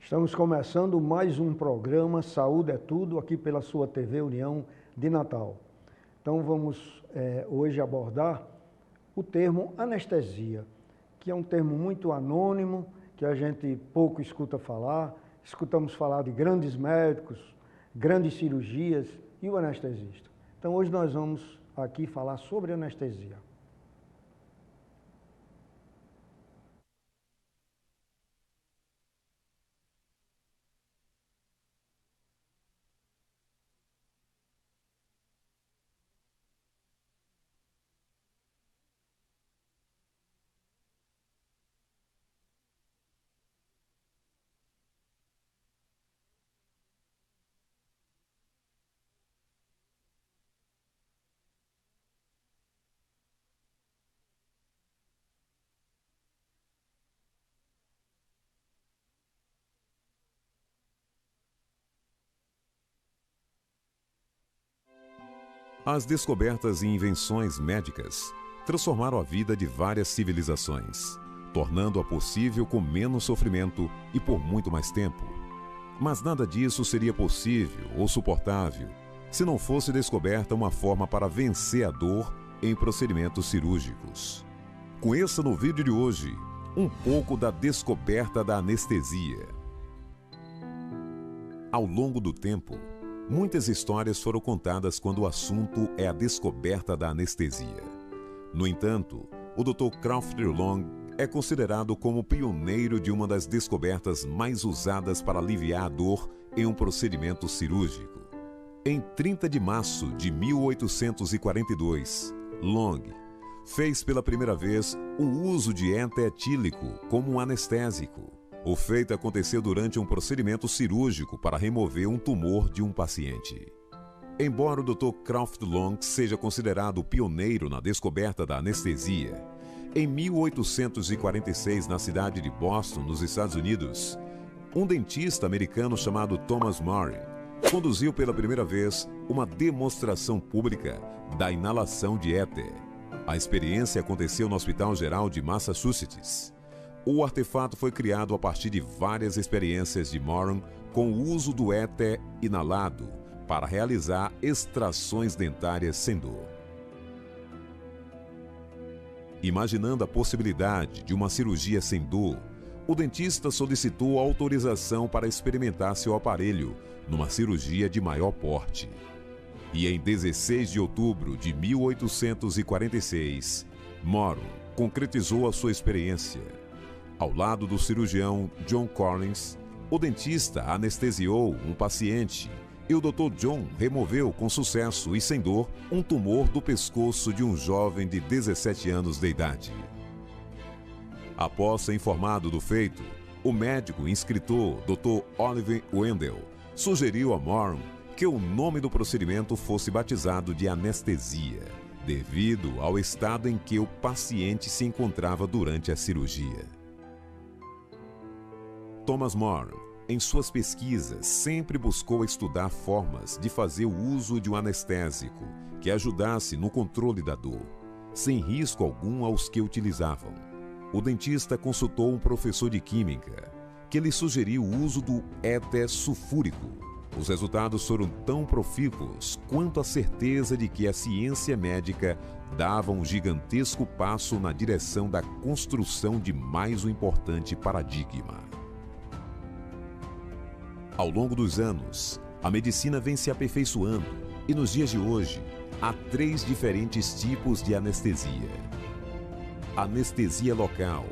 Estamos começando mais um programa Saúde é Tudo, aqui pela sua TV União de Natal. Então vamos hoje abordar o termo anestesia, que é um termo muito anônimo, que a gente pouco escuta falar. Escutamos falar de grandes médicos, grandes cirurgias e o anestesista. Então hoje nós vamos aqui falar sobre anestesia. As descobertas e invenções médicas transformaram a vida de várias civilizações, tornando-a possível com menos sofrimento e por muito mais tempo. Mas nada disso seria possível ou suportável se não fosse descoberta uma forma para vencer a dor em procedimentos cirúrgicos. Conheça no vídeo de hoje um pouco da descoberta da anestesia. Ao longo do tempo, muitas histórias foram contadas quando o assunto é a descoberta da anestesia. No entanto, o Dr. Crawford Long é considerado como pioneiro de uma das descobertas mais usadas para aliviar a dor em um procedimento cirúrgico. Em 30 de março de 1842, Long fez pela primeira vez o uso de éter etílico como um anestésico. O feito aconteceu durante um procedimento cirúrgico para remover um tumor de um paciente. Embora o Dr. Crawford Long seja considerado o pioneiro na descoberta da anestesia, em 1846, na cidade de Boston, nos Estados Unidos, um dentista americano chamado Thomas Moran conduziu pela primeira vez uma demonstração pública da inalação de éter. A experiência aconteceu no Hospital Geral de Massachusetts. O artefato foi criado a partir de várias experiências de Moran com o uso do éter inalado para realizar extrações dentárias sem dor. Imaginando a possibilidade de uma cirurgia sem dor, o dentista solicitou autorização para experimentar seu aparelho numa cirurgia de maior porte. E em 16 de outubro de 1846, Moran concretizou a sua experiência. Ao lado do cirurgião John Collins, o dentista anestesiou um paciente e o Dr. John removeu com sucesso e sem dor um tumor do pescoço de um jovem de 17 anos de idade. Após ser informado do feito, o médico e escritor Dr. Oliver Wendell sugeriu a Moran que o nome do procedimento fosse batizado de anestesia, devido ao estado em que o paciente se encontrava durante a cirurgia. Thomas Moran, em suas pesquisas, sempre buscou estudar formas de fazer o uso de um anestésico que ajudasse no controle da dor, sem risco algum aos que utilizavam. O dentista consultou um professor de química, que lhe sugeriu o uso do éter sulfúrico. Os resultados foram tão profícuos quanto a certeza de que a ciência médica dava um gigantesco passo na direção da construção de mais um importante paradigma. Ao longo dos anos, a medicina vem se aperfeiçoando e nos dias de hoje, há 3 diferentes tipos de anestesia. A anestesia local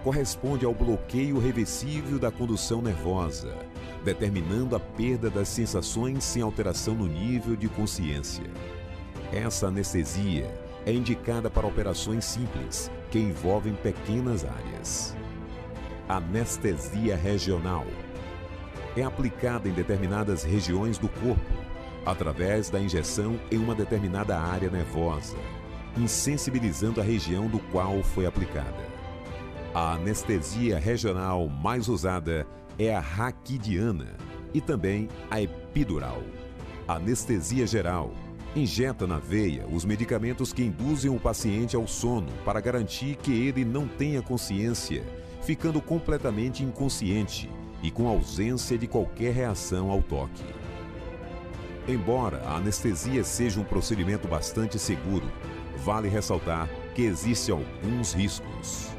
corresponde ao bloqueio reversível da condução nervosa, determinando a perda das sensações sem alteração no nível de consciência. Essa anestesia é indicada para operações simples, que envolvem pequenas áreas. Anestesia regional é aplicada em determinadas regiões do corpo, através da injeção em uma determinada área nervosa, insensibilizando a região do qual foi aplicada. A anestesia regional mais usada é a raquidiana e também a epidural. A anestesia geral injeta na veia os medicamentos que induzem o paciente ao sono para garantir que ele não tenha consciência, ficando completamente inconsciente e com ausência de qualquer reação ao toque. Embora a anestesia seja um procedimento bastante seguro, vale ressaltar que existem alguns riscos.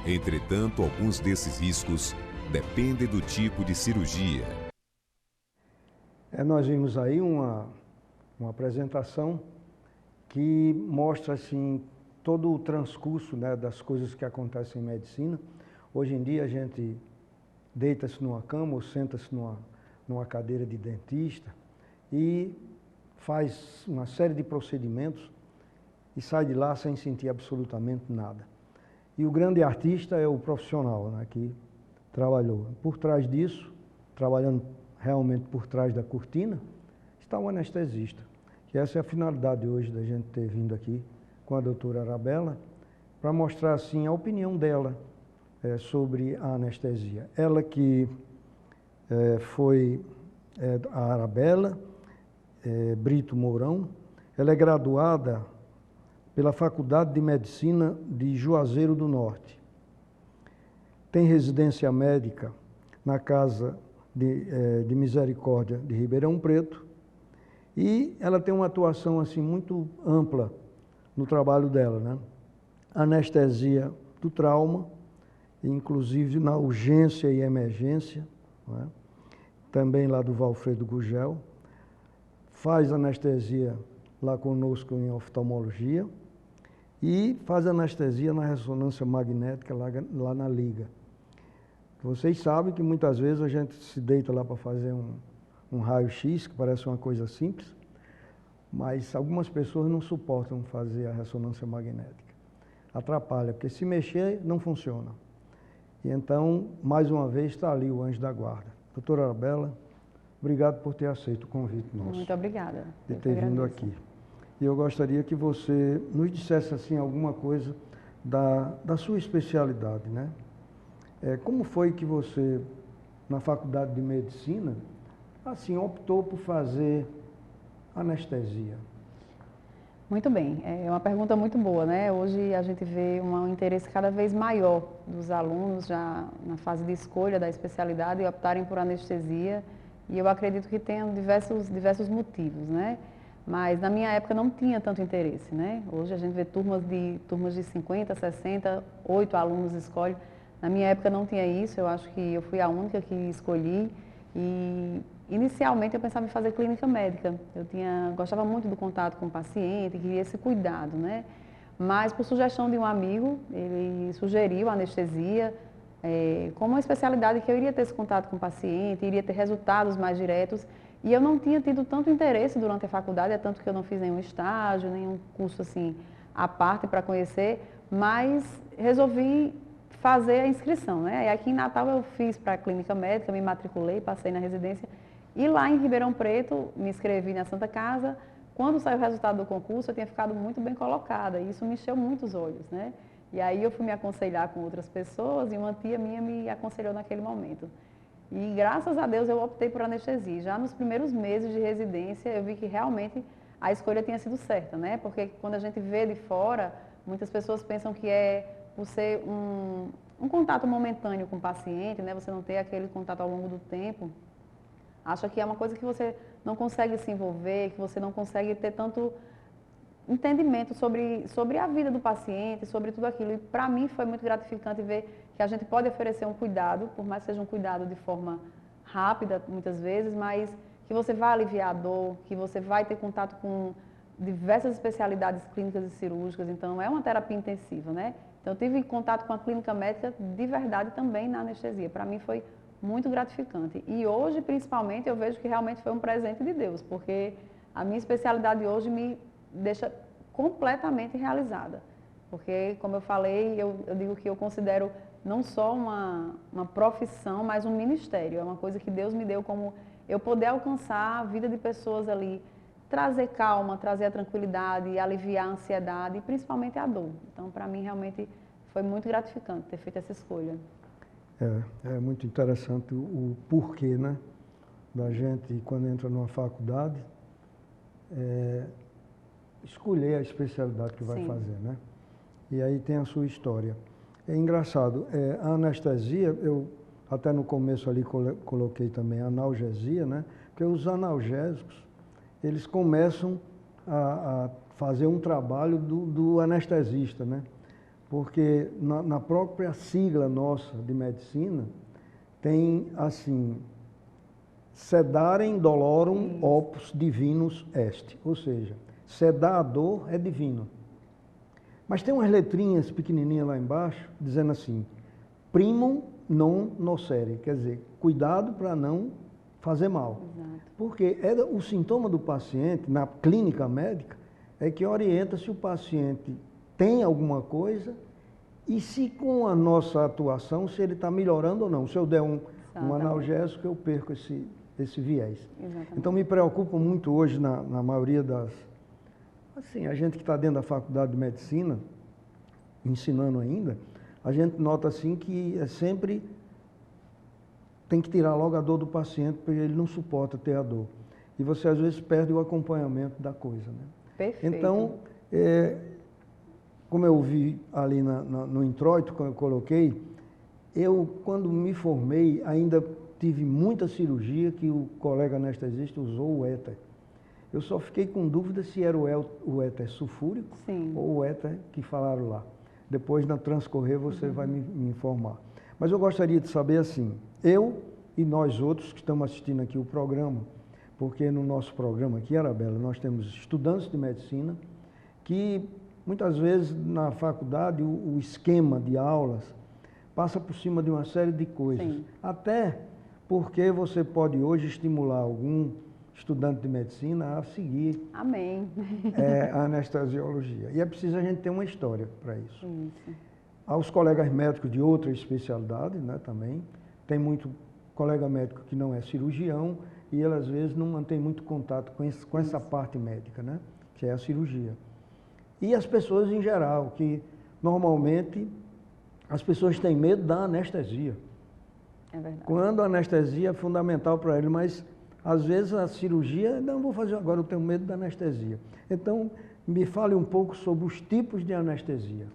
Entretanto, alguns desses riscos dependem do tipo de cirurgia. Nós vimos aí uma apresentação que mostra assim, todo o transcurso, né, das coisas que acontecem em medicina. Hoje em dia a gente deita-se numa cama ou senta-se numa cadeira de dentista e faz uma série de procedimentos e sai de lá sem sentir absolutamente nada. E o grande artista é o profissional, né, que trabalhou. Por trás disso, trabalhando realmente por trás da cortina, está o anestesista. Que essa é a finalidade hoje da gente ter vindo aqui com a doutora Arabella, para mostrar assim a opinião dela sobre a anestesia. Ela que foi a Arabella Brito Mourão, ela é graduada pela Faculdade de Medicina de Juazeiro do Norte. Tem residência médica na Casa de Misericórdia de Ribeirão Preto e ela tem uma atuação assim muito ampla no trabalho dela, né? Anestesia do trauma, inclusive na urgência e emergência, né? Também lá do Valfredo Gugel, faz anestesia lá conosco em oftalmologia e faz anestesia na ressonância magnética lá na Liga. Vocês sabem que muitas vezes a gente se deita lá para fazer um raio-x, que parece uma coisa simples, mas algumas pessoas não suportam fazer a ressonância magnética. Atrapalha, porque se mexer não funciona. E então, mais uma vez, está ali o anjo da guarda. Doutora Arabella, obrigado por ter aceito o convite nosso. Muito obrigada. De ter vindo aqui. E eu gostaria que você nos dissesse assim alguma coisa da sua especialidade, né? Como foi que você, na faculdade de medicina, assim, optou por fazer anestesia? Muito bem, é uma pergunta muito boa, né? Hoje a gente vê um interesse cada vez maior dos alunos já na fase de escolha da especialidade e optarem por anestesia, e eu acredito que tenham diversos motivos, né? Mas na minha época não tinha tanto interesse, né? Hoje a gente vê turmas de 50, 60, 8 alunos escolhem. Na minha época não tinha isso, eu acho que eu fui a única que escolhi e inicialmente eu pensava em fazer clínica médica. Gostava muito do contato com o paciente, queria esse cuidado, né? Mas por sugestão de um amigo, ele sugeriu a anestesia como uma especialidade que eu iria ter esse contato com o paciente, iria ter resultados mais diretos. E eu não tinha tido tanto interesse durante a faculdade, é tanto que eu não fiz nenhum estágio, nenhum curso assim à parte para conhecer, mas resolvi fazer a inscrição, né? E aqui em Natal eu fiz para a clínica médica, me matriculei, passei na residência e lá em Ribeirão Preto me inscrevi na Santa Casa. Quando saiu o resultado do concurso eu tinha ficado muito bem colocada e isso me encheu muito os olhos, né? E aí eu fui me aconselhar com outras pessoas e uma tia minha me aconselhou naquele momento. E graças a Deus eu optei por anestesia. Já nos primeiros meses de residência eu vi que realmente a escolha tinha sido certa, né? Porque quando a gente vê de fora, muitas pessoas pensam que por ser um contato momentâneo com o paciente, né? Você não ter aquele contato ao longo do tempo, acha que é uma coisa que você não consegue se envolver, que você não consegue ter tanto entendimento sobre a vida do paciente, sobre tudo aquilo. E para mim foi muito gratificante ver que a gente pode oferecer um cuidado, por mais que seja um cuidado de forma rápida, muitas vezes, mas que você vai aliviar a dor, que você vai ter contato com diversas especialidades clínicas e cirúrgicas. Então, é uma terapia intensiva, né? Então, eu tive contato com a clínica médica de verdade também na anestesia. Para mim foi muito gratificante. E hoje, principalmente, eu vejo que realmente foi um presente de Deus, porque a minha especialidade hoje me deixa completamente realizada. Porque, como eu falei, eu digo que eu considero não só uma profissão, mas um ministério. É uma coisa que Deus me deu como eu poder alcançar a vida de pessoas ali, trazer calma, trazer a tranquilidade, aliviar a ansiedade e principalmente a dor. Então, para mim, realmente foi muito gratificante ter feito essa escolha. É muito interessante o porquê, né? Da gente, quando entra numa faculdade, escolher a especialidade que vai fazer, né? E aí tem a sua história. É engraçado, a anestesia, eu até no começo ali coloquei também analgesia, né? Porque os analgésicos, eles começam a fazer um trabalho do anestesista, né? Porque na própria sigla nossa de medicina, tem assim, sedarem dolorum opus divinus est, ou seja, sedar a dor é divino. Mas tem umas letrinhas pequenininhas lá embaixo, dizendo assim, primum non nocere, quer dizer, cuidado para não fazer mal. Exato. Porque o sintoma do paciente, na clínica médica, é que orienta se o paciente tem alguma coisa e se com a nossa atuação, se ele está melhorando ou não. Se eu der um analgésico, eu perco esse viés. Exatamente. Então me preocupa muito hoje, na maioria das... Assim, a gente que está dentro da faculdade de medicina, ensinando ainda, a gente nota assim que sempre tem que tirar logo a dor do paciente, porque ele não suporta ter a dor. E você às vezes perde o acompanhamento da coisa, né? Perfeito. Então, como eu vi ali no introito, quando eu coloquei, quando me formei, ainda tive muita cirurgia que o colega anestesista usou o éter. Eu só fiquei com dúvida se era o éter sulfúrico ou o éter que falaram lá. Depois, na transcorrer, você vai me informar. Mas eu gostaria de saber assim, eu e nós outros que estamos assistindo aqui o programa, porque no nosso programa aqui, Arabella, nós temos estudantes de medicina que muitas vezes na faculdade o esquema de aulas passa por cima de uma série de coisas. Sim. Até porque você pode hoje estimular algum estudante de medicina a seguir Amém. A anestesiologia. E é preciso a gente ter uma história para isso. Isso. Aos colegas médicos de outra especialidade, né, também, tem muito colega médico que não é cirurgião e ele às vezes não mantém muito contato com essa parte médica, né, que é a cirurgia. E as pessoas em geral, que normalmente as pessoas têm medo da anestesia. É verdade. Quando a anestesia é fundamental para ele, mas às vezes a cirurgia, não vou fazer agora, eu tenho medo da anestesia. Então, me fale um pouco sobre os tipos de anestesia.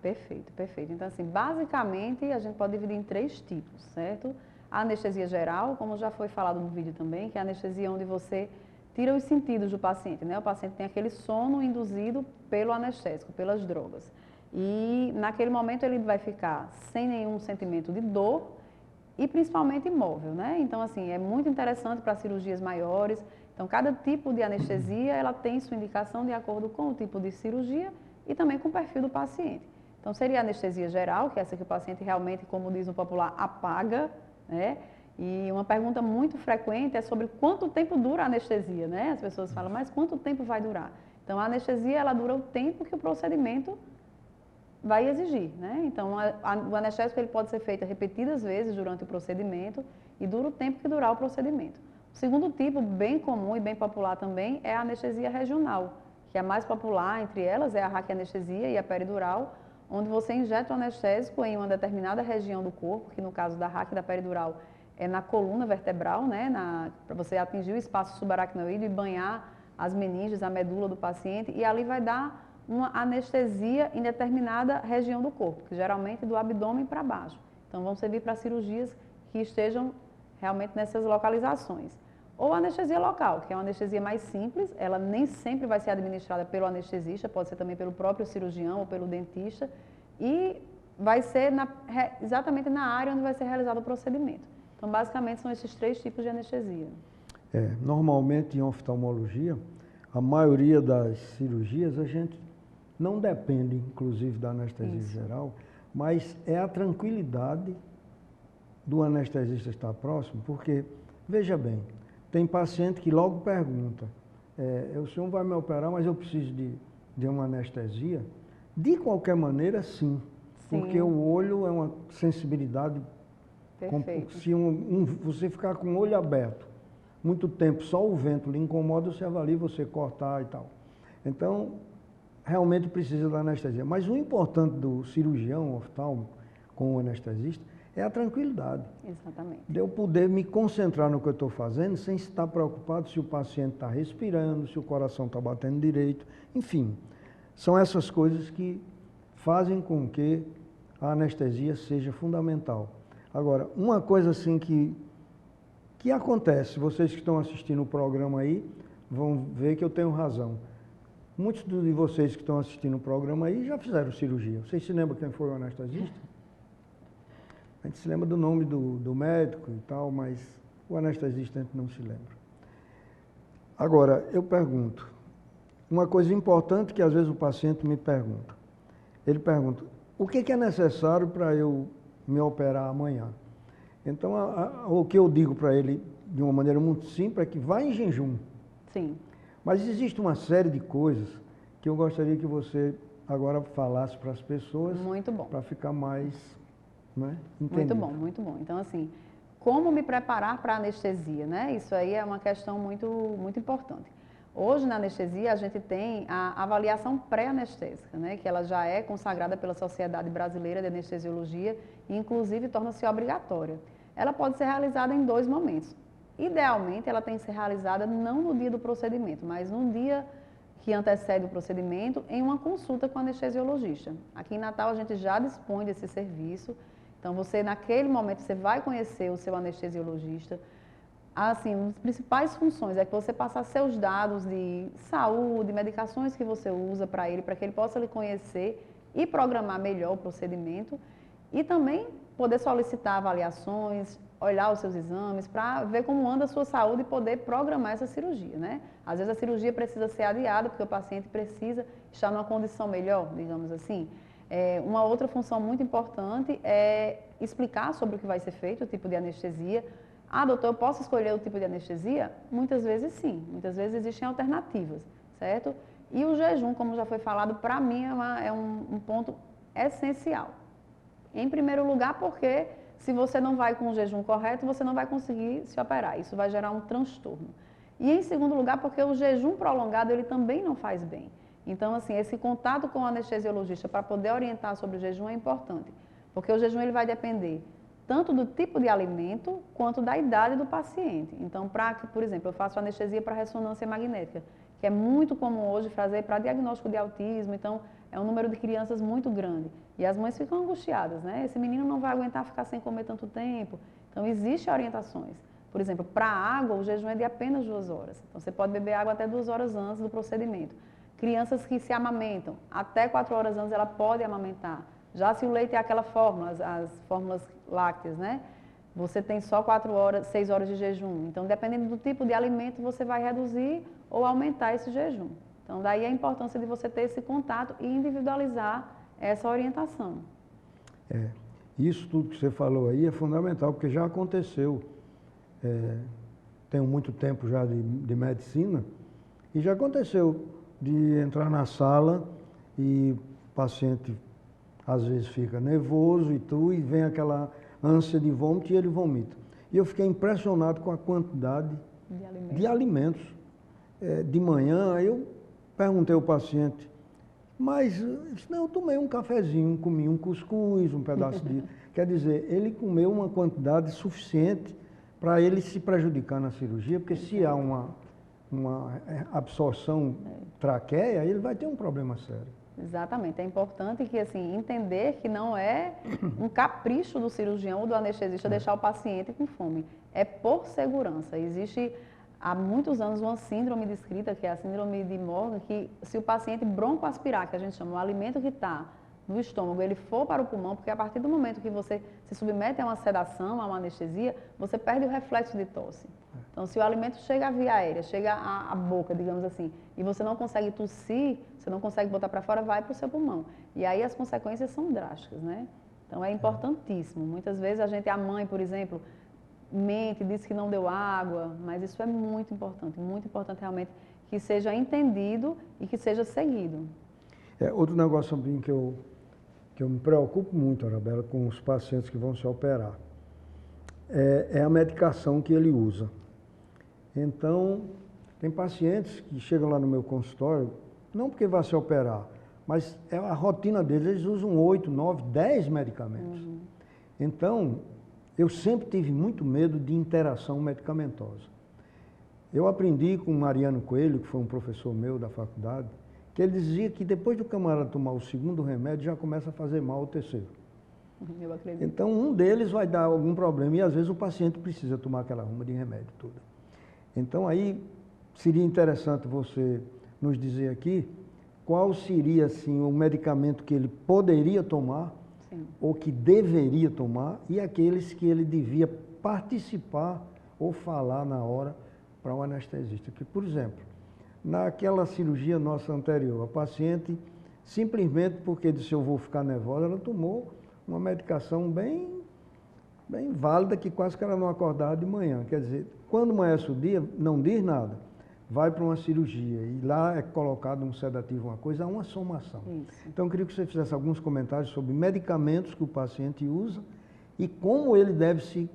Perfeito, perfeito. Então, assim, basicamente, a gente pode dividir em 3 tipos, certo? A anestesia geral, como já foi falado no vídeo também, que é a anestesia onde você tira os sentidos do paciente, né? O paciente tem aquele sono induzido pelo anestésico, pelas drogas. E naquele momento ele vai ficar sem nenhum sentimento de dor e principalmente imóvel, né? Então, assim, é muito interessante para cirurgias maiores. Então, cada tipo de anestesia, ela tem sua indicação de acordo com o tipo de cirurgia e também com o perfil do paciente. Então, seria a anestesia geral, que é essa que o paciente realmente, como diz o popular, apaga, né? E uma pergunta muito frequente é sobre quanto tempo dura a anestesia, né? As pessoas falam, mas quanto tempo vai durar? Então, a anestesia, ela dura o tempo que o procedimento vai exigir, né? Então, o anestésico ele pode ser feito repetidas vezes durante o procedimento e dura o tempo que durar o procedimento. O segundo tipo, bem comum e bem popular também, é a anestesia regional, que é a mais popular entre elas, é a raquianestesia e a peridural, onde você injeta o anestésico em uma determinada região do corpo, que no caso da raquia e da peridural é na coluna vertebral, né? Para você atingir o espaço subaracnoide e banhar as meninges, a medula do paciente, e ali vai dar uma anestesia em determinada região do corpo, que geralmente do abdômen para baixo. Então, vão servir para cirurgias que estejam realmente nessas localizações. Ou anestesia local, que é uma anestesia mais simples, ela nem sempre vai ser administrada pelo anestesista, pode ser também pelo próprio cirurgião ou pelo dentista, e vai ser exatamente na área onde vai ser realizado o procedimento. Então, basicamente, são esses 3 tipos de anestesia. Normalmente, em oftalmologia, a maioria das cirurgias, a gente não depende, inclusive, da anestesia geral, mas é a tranquilidade do anestesista estar próximo, porque, veja bem, tem paciente que logo pergunta, o senhor vai me operar, mas eu preciso de uma anestesia? De qualquer maneira, sim, porque o olho é uma sensibilidade. Perfeito. Se você ficar com o olho aberto muito tempo, só o vento lhe incomoda, você avalia, você cortar e tal. Então, realmente precisa da anestesia. Mas o importante do cirurgião oftalmo com o anestesista é a tranquilidade. Exatamente. De eu poder me concentrar no que eu estou fazendo sem estar preocupado se o paciente está respirando, se o coração está batendo direito. Enfim, são essas coisas que fazem com que a anestesia seja fundamental. Agora, uma coisa assim que acontece, vocês que estão assistindo o programa aí vão ver que eu tenho razão. Muitos de vocês que estão assistindo o programa aí já fizeram cirurgia. Vocês se lembram quem foi o anestesista? A gente se lembra do nome do médico e tal, mas o anestesista a gente não se lembra. Agora, eu pergunto, uma coisa importante que às vezes o paciente me pergunta. Ele pergunta, o que é necessário para eu me operar amanhã? Então, o que eu digo para ele de uma maneira muito simples é que vai em jejum. Sim. Mas existe uma série de coisas que eu gostaria que você agora falasse para as pessoas. Muito bom. Para ficar mais, né, entendido. Muito bom, muito bom. Então, assim, como me preparar para a anestesia, né? Isso aí é uma questão muito, muito importante. Hoje, na anestesia, a gente tem a avaliação pré-anestésica, né? Que ela já é consagrada pela Sociedade Brasileira de Anestesiologia e, inclusive, torna-se obrigatória. Ela pode ser realizada em 2 momentos. Idealmente, ela tem que ser realizada não no dia do procedimento, mas no dia que antecede o procedimento, em uma consulta com o anestesiologista. Aqui em Natal, a gente já dispõe desse serviço. Então, você, naquele momento, você vai conhecer o seu anestesiologista. Assim, uma das principais funções é que você passar seus dados de saúde, medicações que você usa para ele que ele possa lhe conhecer e programar melhor o procedimento. E também poder solicitar avaliações, olhar os seus exames, para ver como anda a sua saúde e poder programar essa cirurgia, né? Às vezes a cirurgia precisa ser adiada, porque o paciente precisa estar numa condição melhor, digamos assim. Uma outra função muito importante é explicar sobre o que vai ser feito, o tipo de anestesia. Ah, doutor, eu posso escolher o tipo de anestesia? Muitas vezes sim, muitas vezes existem alternativas, certo? E o jejum, como já foi falado, para mim é um ponto essencial. Em primeiro lugar, porque se você não vai com o jejum correto, você não vai conseguir se operar. Isso vai gerar um transtorno. E em segundo lugar, porque o jejum prolongado, ele também não faz bem. Então, assim, esse contato com o anestesiologista para poder orientar sobre o jejum é importante. Porque o jejum ele vai depender tanto do tipo de alimento, quanto da idade do paciente. Então, por exemplo, eu faço anestesia para ressonância magnética, que é muito comum hoje fazer para diagnóstico de autismo. Então, é um número de crianças muito grande. E as mães ficam angustiadas, né? Esse menino não vai aguentar ficar sem comer tanto tempo. Então, existem orientações. Por exemplo, para a água, o jejum é de apenas 2 horas. Então, você pode beber água até 2 horas antes do procedimento. Crianças que se amamentam, até 4 horas antes ela pode amamentar. Já se o leite é aquela fórmula, as fórmulas lácteas, né? Você tem só 4 horas, 6 horas de jejum. Então, dependendo do tipo de alimento, você vai reduzir ou aumentar esse jejum. Então, daí a importância de você ter esse contato e individualizar essa orientação. Isso tudo que você falou aí é fundamental, porque já aconteceu. Tenho muito tempo já de medicina, e já aconteceu de entrar na sala e o paciente às vezes fica nervoso e vem aquela ânsia de vômito e ele vomita. E eu fiquei impressionado com a quantidade de alimentos. De manhã, eu perguntei ao paciente, mas não, eu tomei um cafezinho, comi um cuscuz, um pedaço de... Quer dizer, ele comeu uma quantidade suficiente para ele se prejudicar na cirurgia, porque se há uma absorção traqueia, ele vai ter um problema sério. Exatamente. É importante que, assim, entender que não é um capricho do cirurgião ou do anestesista deixar o paciente com fome. É por segurança. Existe há muitos anos uma síndrome descrita, que é a síndrome de Morgan, que se o paciente broncoaspirar, que a gente chama, o alimento que está no estômago, ele for para o pulmão, porque a partir do momento que você se submete a uma sedação, a uma anestesia, você perde o reflexo de tosse. Então, se o alimento chega à via aérea, chega à boca, digamos assim, e você não consegue tossir, você não consegue botar para fora, vai para o seu pulmão. E aí as consequências são drásticas, né? Então, é importantíssimo. Muitas vezes a mãe, por exemplo, mente, diz que não deu água, mas isso é muito importante realmente que seja entendido e que seja seguido. Outro negócio também que eu me preocupo muito, Arabella, com os pacientes que vão se operar, é a medicação que ele usa. Então, tem pacientes que chegam lá no meu consultório, não porque vai se operar, mas é a rotina deles, eles usam 8, 9, 10 medicamentos. Então, eu sempre tive muito medo de interação medicamentosa. Eu aprendi com Mariano Coelho, que foi um professor meu da faculdade, que ele dizia que depois do camarada tomar o 2º remédio, já começa a fazer mal o 3º. Eu acredito. Então, um deles vai dar algum problema e, às vezes, o paciente precisa tomar aquela ruma de remédio toda. Então, aí, seria interessante você nos dizer aqui qual seria, assim, o medicamento que ele poderia tomar, sim, ou que deveria tomar, e aqueles que ele devia participar ou falar na hora para o anestesista. Que, por exemplo, naquela cirurgia nossa anterior, a paciente, simplesmente porque disse eu vou ficar nervosa, ela tomou uma medicação bem válida, que quase que ela não acordava de manhã. Quer dizer, quando amanhece o dia, não diz nada, vai para uma cirurgia e lá é colocado um sedativo, uma coisa, há uma somação. Isso. Então, eu queria que você fizesse alguns comentários sobre medicamentos que o paciente usa e como ele deve se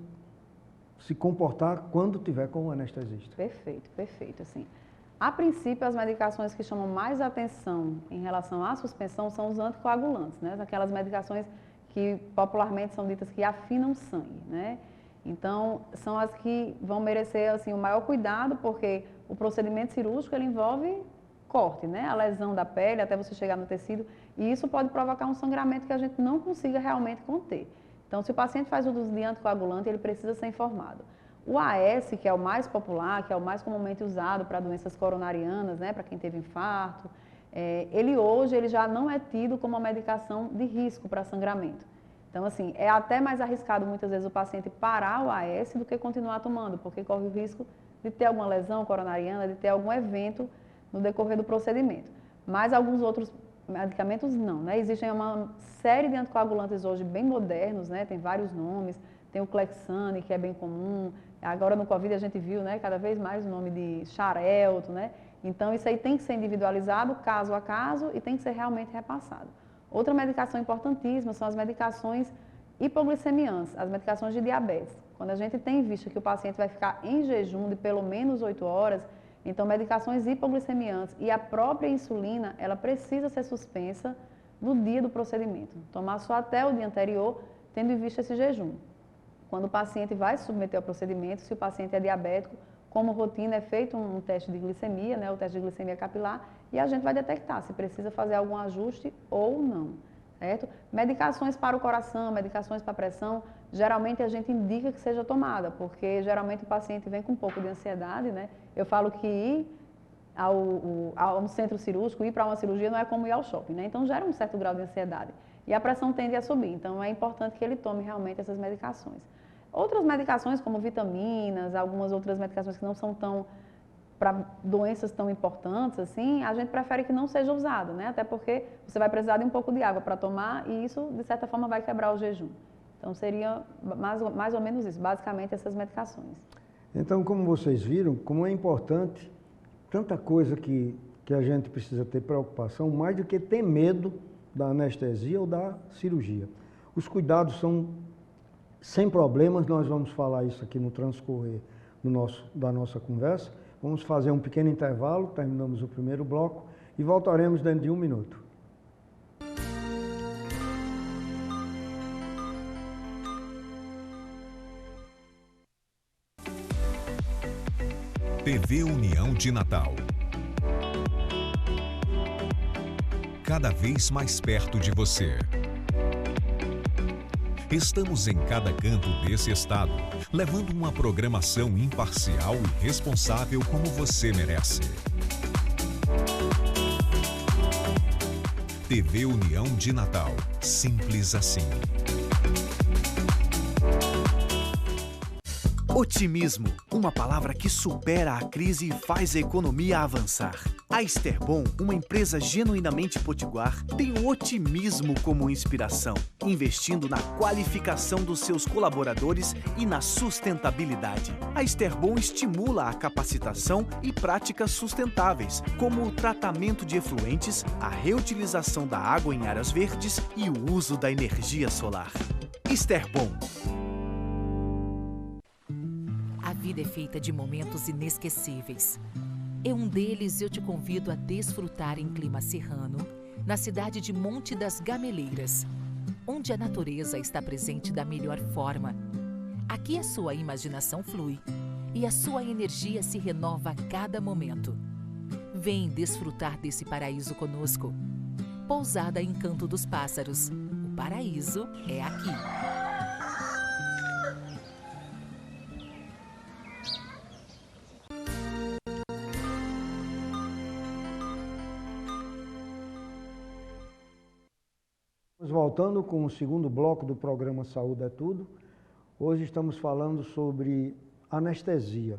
comportar quando tiver com o anestesista. Perfeito, perfeito. Assim, a princípio, as medicações que chamam mais atenção em relação à suspensão são os anticoagulantes, né? Aquelas medicações que popularmente são ditas que afinam o sangue, né? Então, são as que vão merecer assim, o maior cuidado, porque o procedimento cirúrgico ele envolve corte, né? A lesão da pele até você chegar no tecido, e isso pode provocar um sangramento que a gente não consiga realmente conter. Então, se o paciente faz uso de anticoagulante, ele precisa ser informado. O AS, que é o mais popular, que é o mais comumente usado para doenças coronarianas, né, para quem teve infarto, ele hoje já não é tido como uma medicação de risco para sangramento. Então, assim, é até mais arriscado muitas vezes o paciente parar o AS do que continuar tomando, porque corre o risco de ter alguma lesão coronariana, de ter algum evento no decorrer do procedimento. Mas alguns outros medicamentos não, né? Existem uma série de anticoagulantes hoje bem modernos, né? Tem vários nomes, tem o Clexane, que é bem comum. Agora no Covid a gente viu, né, cada vez mais o nome de Xarelto, né? Então isso aí tem que ser individualizado caso a caso e tem que ser realmente repassado. Outra medicação importantíssima são as medicações hipoglicemiantes, as medicações de diabetes. Quando a gente tem visto que o paciente vai ficar em jejum de pelo menos 8 horas, então medicações hipoglicemiantes e a própria insulina, ela precisa ser suspensa no dia do procedimento. Tomar só até o dia anterior, tendo em vista esse jejum. Quando o paciente vai se submeter ao procedimento, se o paciente é diabético, como rotina é feito um teste de glicemia, né, o teste de glicemia capilar, e a gente vai detectar se precisa fazer algum ajuste ou não, certo? Medicações para o coração, medicações para a pressão, geralmente a gente indica que seja tomada, porque geralmente o paciente vem com um pouco de ansiedade, né? Eu falo que ir ao centro cirúrgico, ir para uma cirurgia não é como ir ao shopping, né? Então gera um certo grau de ansiedade e a pressão tende a subir, então é importante que ele tome realmente essas medicações. Outras medicações, como vitaminas, algumas outras medicações que não são tão para doenças tão importantes assim, a gente prefere que não seja usado, né? Até porque você vai precisar de um pouco de água para tomar e isso, de certa forma, vai quebrar o jejum. Então, seria mais ou menos isso, basicamente essas medicações. Então, como vocês viram, como é importante, tanta coisa que a gente precisa ter preocupação, mais do que ter medo da anestesia ou da cirurgia. Os cuidados são sem problemas, nós vamos falar isso aqui no transcorrer da nossa conversa. Vamos fazer um pequeno intervalo, terminamos o primeiro bloco e voltaremos dentro de 1 minuto. TV União de Natal. Cada vez mais perto de você. Estamos em cada canto desse estado, levando uma programação imparcial e responsável como você merece. TV União de Natal. Simples assim. Otimismo, uma palavra que supera a crise e faz a economia avançar. A Esterbon, uma empresa genuinamente potiguar, tem o otimismo como inspiração, investindo na qualificação dos seus colaboradores e na sustentabilidade. A Esterbon estimula a capacitação e práticas sustentáveis, como o tratamento de efluentes, a reutilização da água em áreas verdes e o uso da energia solar. Esterbon. A vida é feita de momentos inesquecíveis. Em um deles, eu te convido a desfrutar em clima serrano, na cidade de Monte das Gameleiras, onde a natureza está presente da melhor forma. Aqui a sua imaginação flui e a sua energia se renova a cada momento. Vem desfrutar desse paraíso conosco. Pousada Encanto dos Pássaros, o paraíso é aqui. Voltando com o segundo bloco do programa Saúde é Tudo, hoje estamos falando sobre anestesia.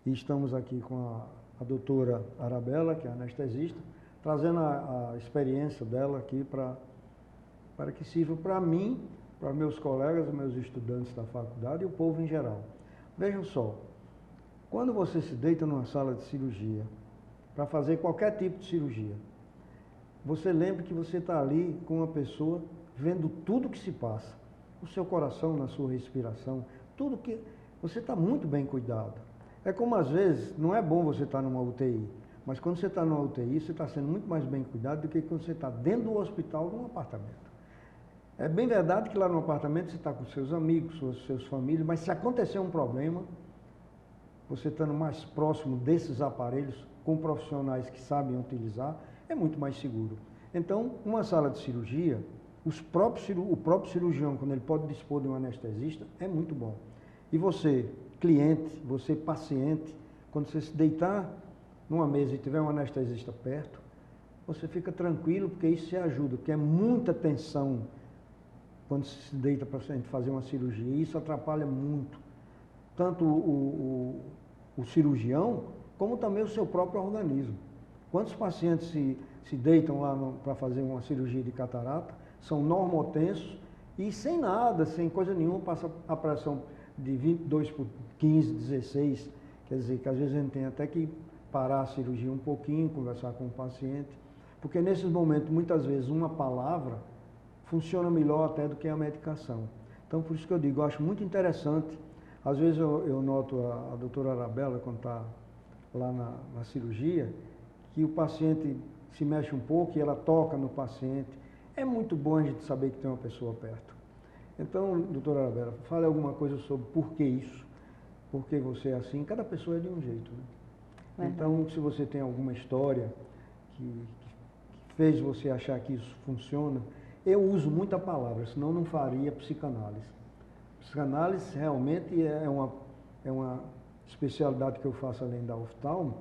E estamos aqui com a doutora Arabella, que é anestesista, trazendo a experiência dela aqui para que sirva para mim, para meus colegas, meus estudantes da faculdade e o povo em geral. Vejam só, quando você se deita numa sala de cirurgia, para fazer qualquer tipo de cirurgia, você lembra que você está ali com uma pessoa vendo tudo que se passa, o seu coração, na sua respiração, tudo que... Você está muito bem cuidado. É como às vezes, não é bom você estar numa UTI, mas quando você está numa UTI, você está sendo muito mais bem cuidado do que quando você está dentro do hospital, num apartamento. É bem verdade que lá no apartamento você está com seus amigos, seus famílias, mas se acontecer um problema, você estando mais próximo desses aparelhos, com profissionais que sabem utilizar, é muito mais seguro. Então, uma sala de cirurgia, o próprio cirurgião, quando ele pode dispor de um anestesista, é muito bom. E você, cliente, você paciente, quando você se deitar numa mesa e tiver um anestesista perto, você fica tranquilo, porque isso se ajuda, porque é muita tensão quando se deita para a gente fazer uma cirurgia, e isso atrapalha muito, tanto o cirurgião, como também o seu próprio organismo. Quantos pacientes se deitam lá para fazer uma cirurgia de catarata, são normotensos e sem nada, sem coisa nenhuma, passa a pressão de 22 por 15, 16, quer dizer que às vezes a gente tem até que parar a cirurgia um pouquinho, conversar com o paciente, porque nesses momentos, muitas vezes, uma palavra funciona melhor até do que a medicação. Então, por isso que eu digo, eu acho muito interessante, às vezes eu noto a doutora Arabella, quando está lá na cirurgia, que o paciente se mexe um pouco e ela toca no paciente. É muito bom a gente saber que tem uma pessoa perto. Então, doutora Arabella, fale alguma coisa sobre por que isso, por que você é assim. Cada pessoa é de um jeito, né? Então, se você tem alguma história que fez você achar que isso funciona, eu uso muita palavra, senão não faria psicanálise. Psicanálise realmente é uma especialidade que eu faço além da oftalmo,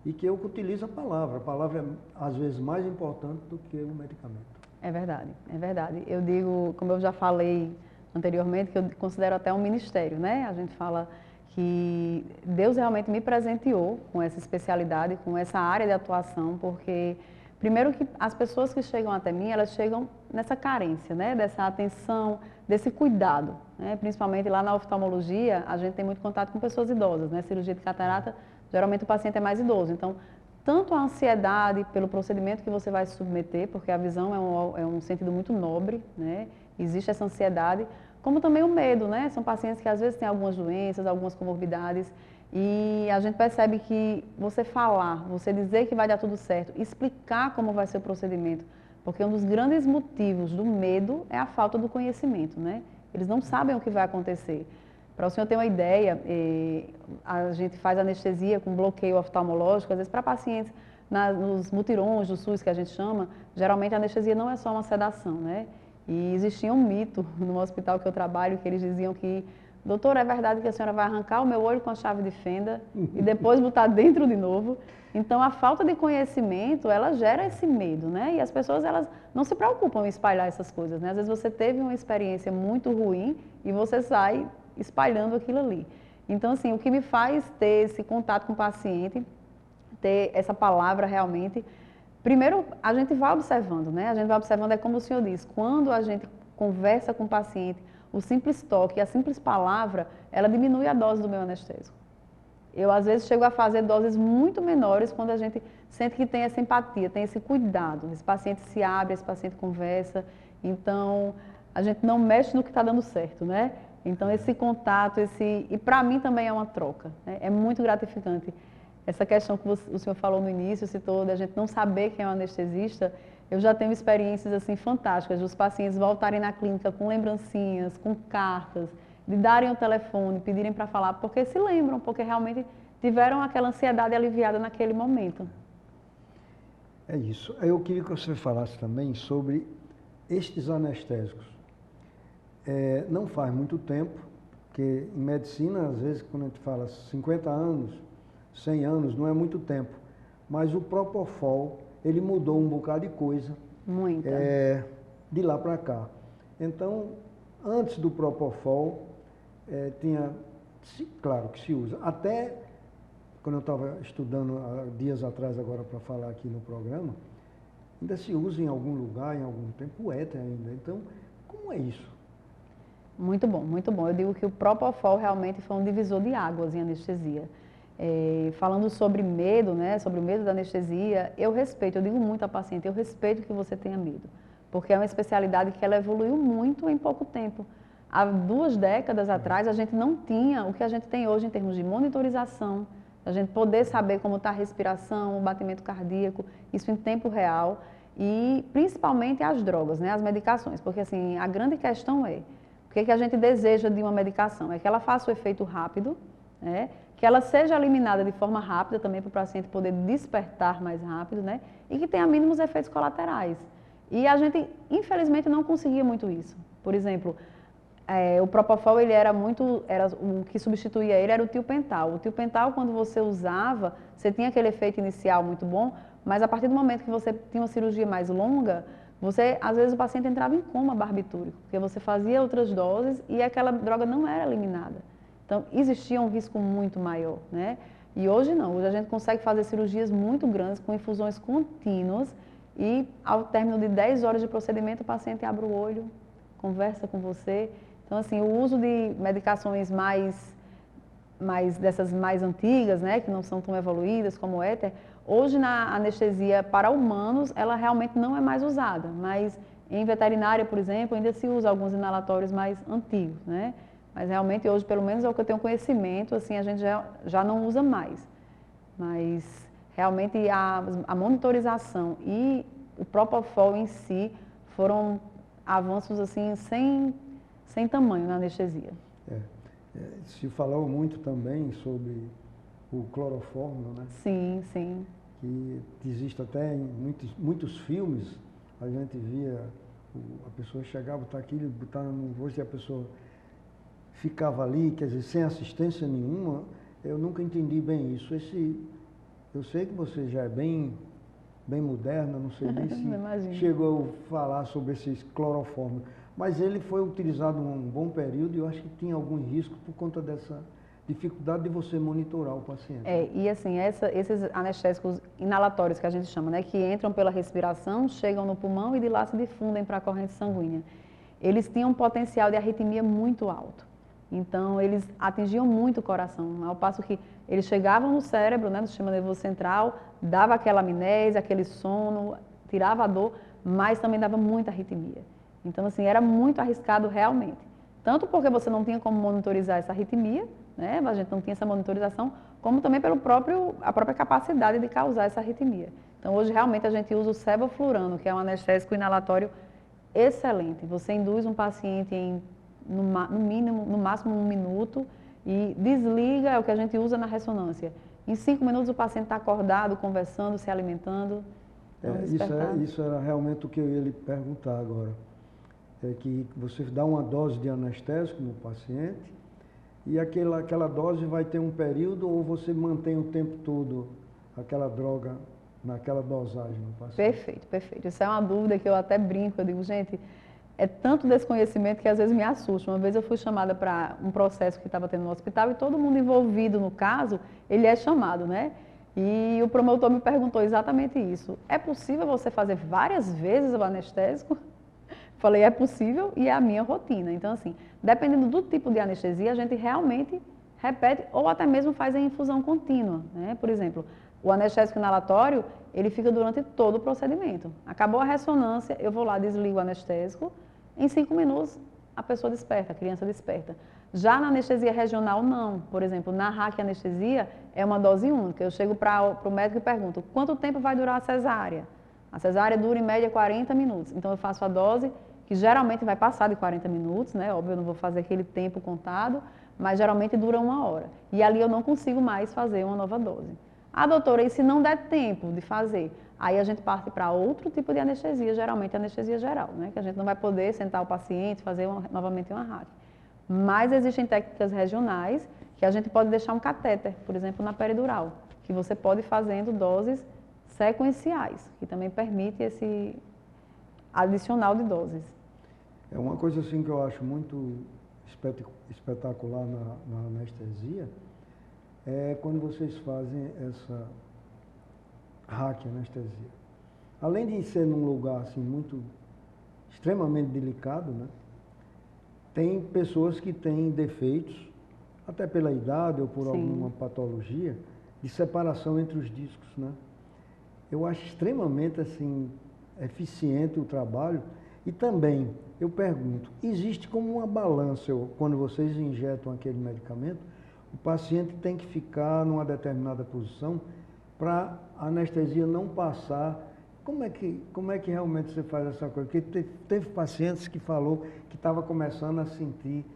e que eu utilizo a palavra. A palavra é, às vezes, mais importante do que o medicamento. É verdade, é verdade. Eu digo, como eu já falei anteriormente, que eu considero até um ministério, né? A gente fala que Deus realmente me presenteou com essa especialidade, com essa área de atuação, porque, primeiro que as pessoas que chegam até mim, elas chegam nessa carência, né? Dessa atenção, desse cuidado, né? Principalmente lá na oftalmologia, a gente tem muito contato com pessoas idosas, né? Cirurgia de catarata, geralmente o paciente é mais idoso, então, tanto a ansiedade pelo procedimento que você vai se submeter, porque a visão é um sentido muito nobre, né? Existe essa ansiedade, como também o medo, né? São pacientes que às vezes têm algumas doenças, algumas comorbidades, e a gente percebe que você falar, você dizer que vai dar tudo certo, explicar como vai ser o procedimento, porque um dos grandes motivos do medo é a falta do conhecimento, né? Eles não sabem o que vai acontecer. Para o senhor ter uma ideia, a gente faz anestesia com bloqueio oftalmológico, às vezes para pacientes nos mutirões do SUS, que a gente chama, geralmente a anestesia não é só uma sedação, né? E existia um mito no hospital que eu trabalho, que eles diziam que, doutor, é verdade que a senhora vai arrancar o meu olho com a chave de fenda e depois botar dentro de novo? Então, a falta de conhecimento, ela gera esse medo, né? E as pessoas, elas não se preocupam em espalhar essas coisas, né? Às vezes você teve uma experiência muito ruim e você sai espalhando aquilo ali. Então, assim, o que me faz ter esse contato com o paciente, ter essa palavra realmente, primeiro, a gente vai observando, né? A gente vai observando, é como o senhor disse, quando a gente conversa com o paciente, o simples toque, a simples palavra, ela diminui a dose do meu anestésico. Eu, às vezes, chego a fazer doses muito menores quando a gente sente que tem essa empatia, tem esse cuidado. Esse paciente se abre, esse paciente conversa, então, a gente não mexe no que está dando certo, né? Então, esse contato, e para mim também é uma troca, né? É muito gratificante. Essa questão que o senhor falou no início, citou, da gente não saber quem é o anestesista, eu já tenho experiências assim fantásticas, dos pacientes voltarem na clínica com lembrancinhas, com cartas, de darem o telefone, pedirem para falar, porque se lembram, porque realmente tiveram aquela ansiedade aliviada naquele momento. É isso. Eu queria que você falasse também sobre estes anestésicos, não faz muito tempo, porque em medicina, às vezes, quando a gente fala 50 anos, 100 anos, não é muito tempo, mas o Propofol, ele mudou um bocado de coisa. Muita. De lá para cá. Então, antes do Propofol, claro que se usa. Até quando eu estava estudando há dias atrás agora para falar aqui no programa, ainda se usa em algum lugar, em algum tempo, o éter ainda. Então, como é isso? Muito bom, muito bom. Eu digo que o Propofol realmente foi um divisor de águas em anestesia. Falando sobre medo, né, sobre o medo da anestesia, eu digo muito à paciente, eu respeito que você tenha medo, porque é uma especialidade que ela evoluiu muito em pouco tempo. Há 2 décadas atrás, a gente não tinha o que a gente tem hoje em termos de monitorização, a gente poder saber como está a respiração, o batimento cardíaco, isso em tempo real, e principalmente as drogas, né, as medicações, porque assim, a grande questão é, o que a gente deseja de uma medicação? É que ela faça o efeito rápido, né, que ela seja eliminada de forma rápida também para o paciente poder despertar mais rápido, né, e que tenha mínimos efeitos colaterais. E a gente, infelizmente, não conseguia muito isso. Por exemplo, o Propofol, o que substituía ele era o tiopental. O tiopental, quando você usava, você tinha aquele efeito inicial muito bom, mas a partir do momento que você tinha uma cirurgia mais longa, às vezes o paciente entrava em coma barbitúrico, porque você fazia outras doses e aquela droga não era eliminada. Então, existia um risco muito maior, né? E hoje não, hoje a gente consegue fazer cirurgias muito grandes, com infusões contínuas, e ao término de 10 horas de procedimento, o paciente abre o olho, conversa com você. Então, assim, o uso de medicações dessas mais antigas, né, que não são tão evoluídas como o éter, hoje na anestesia para humanos, ela realmente não é mais usada, mas em veterinária, por exemplo, ainda se usa alguns inalatórios mais antigos, né? Mas realmente hoje, pelo menos é o que eu tenho conhecimento, assim, a gente já não usa mais. Mas realmente a monitorização e o Propofol em si foram avanços assim sem tamanho na anestesia. Se falou muito também sobre o cloroformo, né? Sim, sim. Que existe até em muitos filmes, a gente via, a pessoa chegava, botar aquilo, botar no rosto e a pessoa ficava ali, quer dizer, sem assistência nenhuma. Eu nunca entendi bem isso. Eu sei que você já é bem moderna, não sei nem se chegou a falar sobre esses cloroformos, mas ele foi utilizado um bom período e eu acho que tinha algum risco por conta dessa dificuldade de você monitorar o paciente. E assim, esses anestésicos inalatórios que a gente chama, né, que entram pela respiração, chegam no pulmão e de lá se difundem para a corrente sanguínea. Eles tinham um potencial de arritmia muito alto. Então, eles atingiam muito o coração, ao passo que eles chegavam no cérebro, né, no sistema nervoso central, dava aquela amnésia, aquele sono, tirava a dor, mas também dava muita arritmia. Então, assim, era muito arriscado realmente. Tanto porque você não tinha como monitorizar essa arritmia, né, a gente não tinha essa monitorização, como também a própria capacidade de causar essa arritmia. Então, hoje, realmente, a gente usa o sevoflurano, que é um anestésico inalatório excelente. Você induz um paciente no máximo 1 minuto e desliga, é o que a gente usa na ressonância. Em 5 minutos o paciente está acordado, conversando, se alimentando. Isso era realmente o que eu ia lhe perguntar agora. É que você dá uma dose de anestésico no paciente e aquela dose vai ter um período ou você mantém o tempo todo aquela droga naquela dosagem no paciente? Perfeito, perfeito. Isso é uma dúvida que eu até brinco, eu digo, gente, é tanto desconhecimento que às vezes me assusta. Uma vez eu fui chamada para um processo que estava tendo no hospital e todo mundo envolvido no caso, ele é chamado, né? E o promotor me perguntou exatamente isso. É possível você fazer várias vezes o anestésico? Falei, é possível e é a minha rotina. Então, assim, dependendo do tipo de anestesia, a gente realmente repete ou até mesmo faz a infusão contínua, né? Por exemplo, o anestésico inalatório, ele fica durante todo o procedimento. Acabou a ressonância, eu vou lá, desligo o anestésico, em 5 minutos a pessoa desperta, a criança desperta. Já na anestesia regional, não. Por exemplo, na raquianestesia é uma dose única. Eu chego para o médico e pergunto, quanto tempo vai durar a cesárea? A cesárea dura em média 40 minutos. Então eu faço a dose, que geralmente vai passar de 40 minutos, né? Óbvio, eu não vou fazer aquele tempo contado, mas geralmente dura 1 hora. E ali eu não consigo mais fazer uma nova dose. Ah, doutora, e se não der tempo de fazer? Aí a gente parte para outro tipo de anestesia, geralmente anestesia geral, né? Que a gente não vai poder sentar o paciente, fazer novamente uma RAC. Mas existem técnicas regionais que a gente pode deixar um catéter, por exemplo, na peridural, que você pode ir fazendo doses sequenciais, que também permite esse adicional de doses. É uma coisa assim que eu acho muito espetacular na anestesia, é quando vocês fazem essa RAC anestesia. Além de ser num lugar assim muito extremamente delicado, né? Tem pessoas que têm defeitos, até pela idade ou por alguma patologia, de separação entre os discos, né? Eu acho extremamente assim eficiente o trabalho e também eu pergunto, existe como uma balança, quando vocês injetam aquele medicamento, o paciente tem que ficar numa determinada posição para a anestesia não passar. Como é que realmente você faz essa coisa? Porque teve pacientes que falou que estava começando a sentir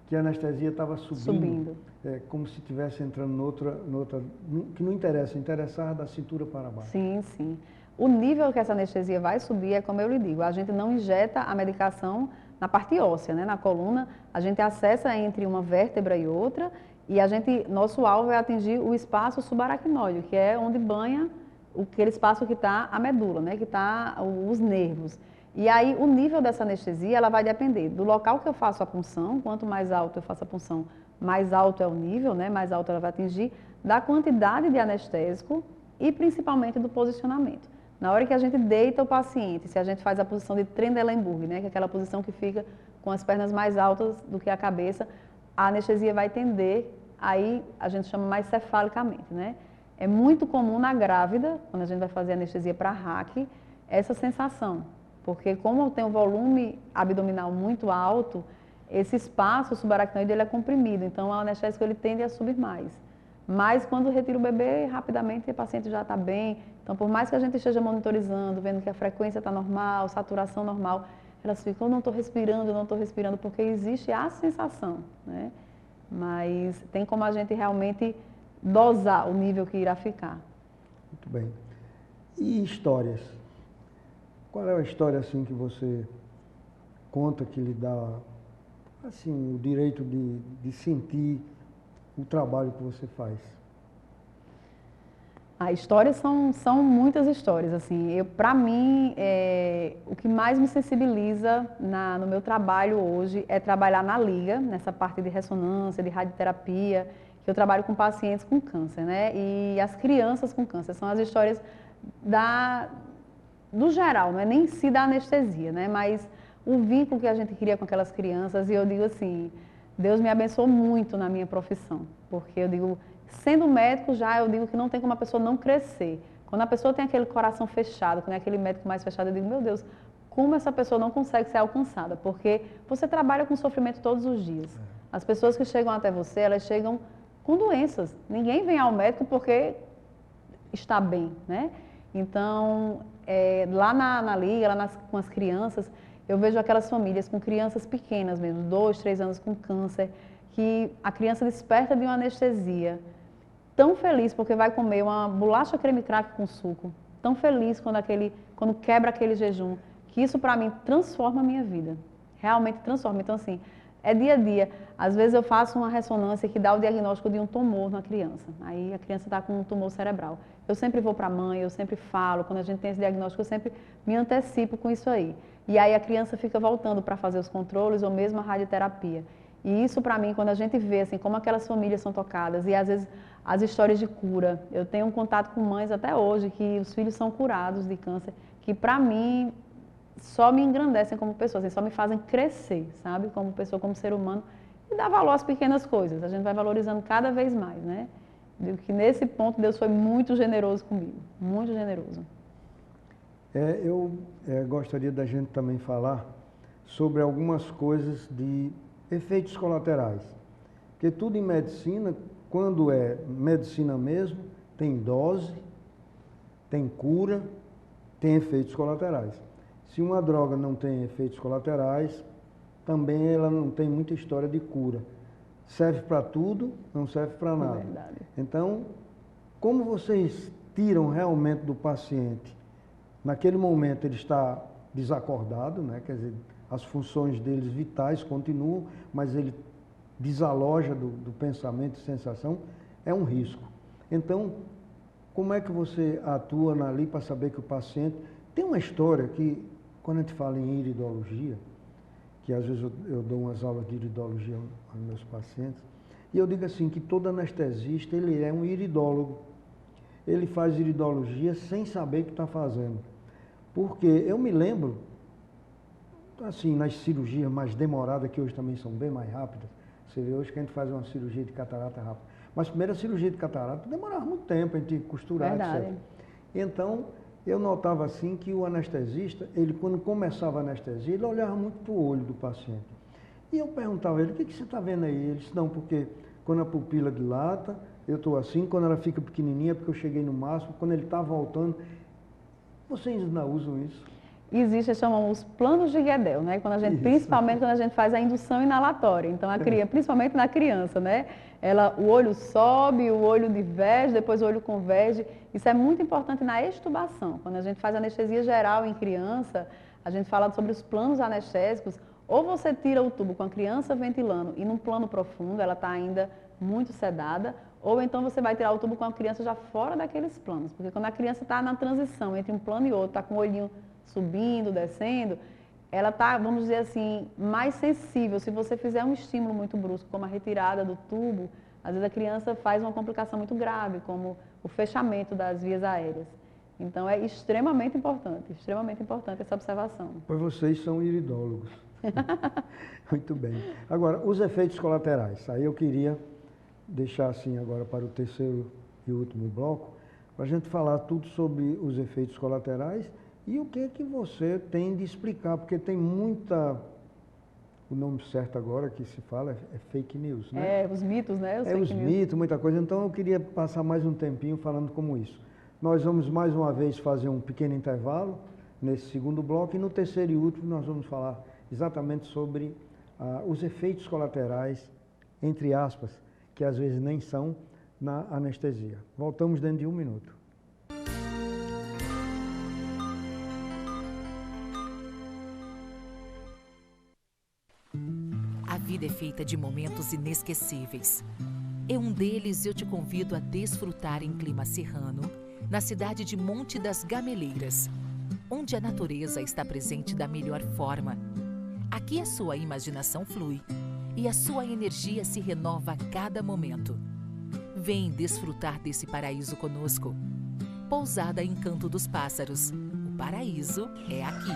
que a anestesia estava subindo. Como se estivesse entrando noutra, que não interessa, interessar da cintura para baixo. Sim, sim. O nível que essa anestesia vai subir é como eu lhe digo, a gente não injeta a medicação na parte óssea, né? Na coluna, a gente acessa entre uma vértebra e outra e nosso alvo é atingir o espaço subaracnoide, que é onde banha aquele espaço que está a medula, né? Que está os nervos. E aí o nível dessa anestesia, ela vai depender do local que eu faço a punção, quanto mais alto eu faço a punção, mais alto é o nível, né? Mais alto ela vai atingir, da quantidade de anestésico e principalmente do posicionamento. Na hora que a gente deita o paciente, se a gente faz a posição de Trendelenburg, né, que é aquela posição que fica com as pernas mais altas do que a cabeça, a anestesia vai tender, aí a gente chama mais cefalicamente, né? É muito comum na grávida, quando a gente vai fazer anestesia para RAC, essa sensação, porque como tem um volume abdominal muito alto, esse espaço subaracnoide ele é comprimido, então o anestésico ele tende a subir mais. Mas quando retira o bebê, rapidamente o paciente já está bem. Então, por mais que a gente esteja monitorizando, vendo que a frequência está normal, saturação normal, elas ficam, eu não estou respirando, porque existe a sensação, né? Mas tem como a gente realmente dosar o nível que irá ficar. Muito bem. E histórias? Qual é a história assim que você conta que lhe dá assim, o direito de sentir o trabalho que você faz? As histórias são muitas histórias, assim. Para mim, o que mais me sensibiliza no meu trabalho hoje é trabalhar na liga, nessa parte de ressonância, de radioterapia, que eu trabalho com pacientes com câncer, né? E as crianças com câncer são as histórias do geral, não é nem em si da anestesia, né? Mas o vínculo que a gente cria com aquelas crianças, e eu digo assim, Deus me abençoou muito na minha profissão, porque eu digo, sendo médico já, eu digo que não tem como a pessoa não crescer. Quando a pessoa tem aquele coração fechado, quando é aquele médico mais fechado, eu digo, meu Deus, como essa pessoa não consegue ser alcançada? Porque você trabalha com sofrimento todos os dias. As pessoas que chegam até você, elas chegam com doenças. Ninguém vem ao médico porque está bem, né? Então, lá na liga, com as crianças, eu vejo aquelas famílias com crianças pequenas mesmo, 2, 3 anos com câncer, que a criança desperta de uma anestesia, tão feliz porque vai comer uma bolacha creme crack com suco, tão feliz quando quebra aquele jejum, que isso para mim transforma a minha vida, realmente transforma. Então assim, é dia a dia. Às vezes eu faço uma ressonância que dá o diagnóstico de um tumor na criança, aí a criança está com um tumor cerebral. Eu sempre vou para a mãe, eu sempre falo, quando a gente tem esse diagnóstico, eu sempre me antecipo com isso aí. E aí a criança fica voltando para fazer os controles ou mesmo a radioterapia. E isso para mim, quando a gente vê assim, como aquelas famílias são tocadas e às vezes as histórias de cura. Eu tenho um contato com mães até hoje que os filhos são curados de câncer, que para mim só me engrandecem como pessoa, assim, só me fazem crescer, sabe? Como pessoa, como ser humano, e dar valor às pequenas coisas. A gente vai valorizando cada vez mais, né? Digo que nesse ponto Deus foi muito generoso comigo, muito generoso. Eu gostaria da gente também falar sobre algumas coisas de efeitos colaterais. Porque tudo em medicina, quando é medicina mesmo, tem dose, tem cura, tem efeitos colaterais. Se uma droga não tem efeitos colaterais, também ela não tem muita história de cura. Serve para tudo, não serve para nada. Verdade. Então, como vocês tiram realmente do paciente? Naquele momento ele está desacordado, né? Quer dizer, as funções deles vitais continuam, mas ele desaloja do pensamento e sensação, é um risco. Então, como é que você atua ali para saber que o paciente... Tem uma história que, quando a gente fala em iridologia, que às vezes eu dou umas aulas de iridologia aos meus pacientes, e eu digo assim, que todo anestesista, ele é um iridólogo. Ele faz iridologia sem saber o que está fazendo. Porque eu me lembro, assim, nas cirurgias mais demoradas, que hoje também são bem mais rápidas, você vê hoje que a gente faz uma cirurgia de catarata rápida. Mas a primeira cirurgia de catarata demorava muito tempo, a gente costurar, Verdade. etc. Então, eu notava assim que o anestesista, ele quando começava a anestesia, ele olhava muito para o olho do paciente. E eu perguntava a ele, o que você está vendo aí? Ele disse, não, porque quando a pupila dilata, eu estou assim, quando ela fica pequenininha, porque eu cheguei no máximo, quando ele está voltando. Vocês ainda usam isso? Existe, chamam os planos de Guedel, né? Quando a gente, principalmente quando a gente faz a indução inalatória. Então, principalmente na criança, né? O olho sobe, o olho diverge, depois o olho converge. Isso é muito importante na extubação. Quando a gente faz anestesia geral em criança, a gente fala sobre os planos anestésicos. Ou você tira o tubo com a criança ventilando e num plano profundo, ela está ainda muito sedada, ou então você vai tirar o tubo com a criança já fora daqueles planos. Porque quando a criança está na transição entre um plano e outro, está com o olhinho subindo, descendo, ela está, vamos dizer assim, mais sensível. Se você fizer um estímulo muito brusco, como a retirada do tubo, às vezes a criança faz uma complicação muito grave, como o fechamento das vias aéreas. Então é extremamente importante essa observação. Pois vocês são iridólogos. Muito bem. Agora, os efeitos colaterais. Aí eu queria deixar assim agora para o terceiro e último bloco, para a gente falar tudo sobre os efeitos colaterais e o que que você tem de explicar, porque tem muita... O nome certo agora que se fala é fake news, né? Os mitos, né? Os mitos, muita coisa. Então eu queria passar mais um tempinho falando como isso. Nós vamos mais uma vez fazer um pequeno intervalo nesse segundo bloco e no terceiro e último nós vamos falar exatamente sobre os efeitos colaterais, entre aspas, que às vezes nem são, na anestesia. Voltamos dentro de um minuto. A vida é feita de momentos inesquecíveis. Em um deles, eu te convido a desfrutar em clima serrano, na cidade de Monte das Gameleiras, onde a natureza está presente da melhor forma. Aqui a sua imaginação flui e a sua energia se renova a cada momento. Vem desfrutar desse paraíso conosco. Pousada Encanto dos Pássaros. O paraíso é aqui.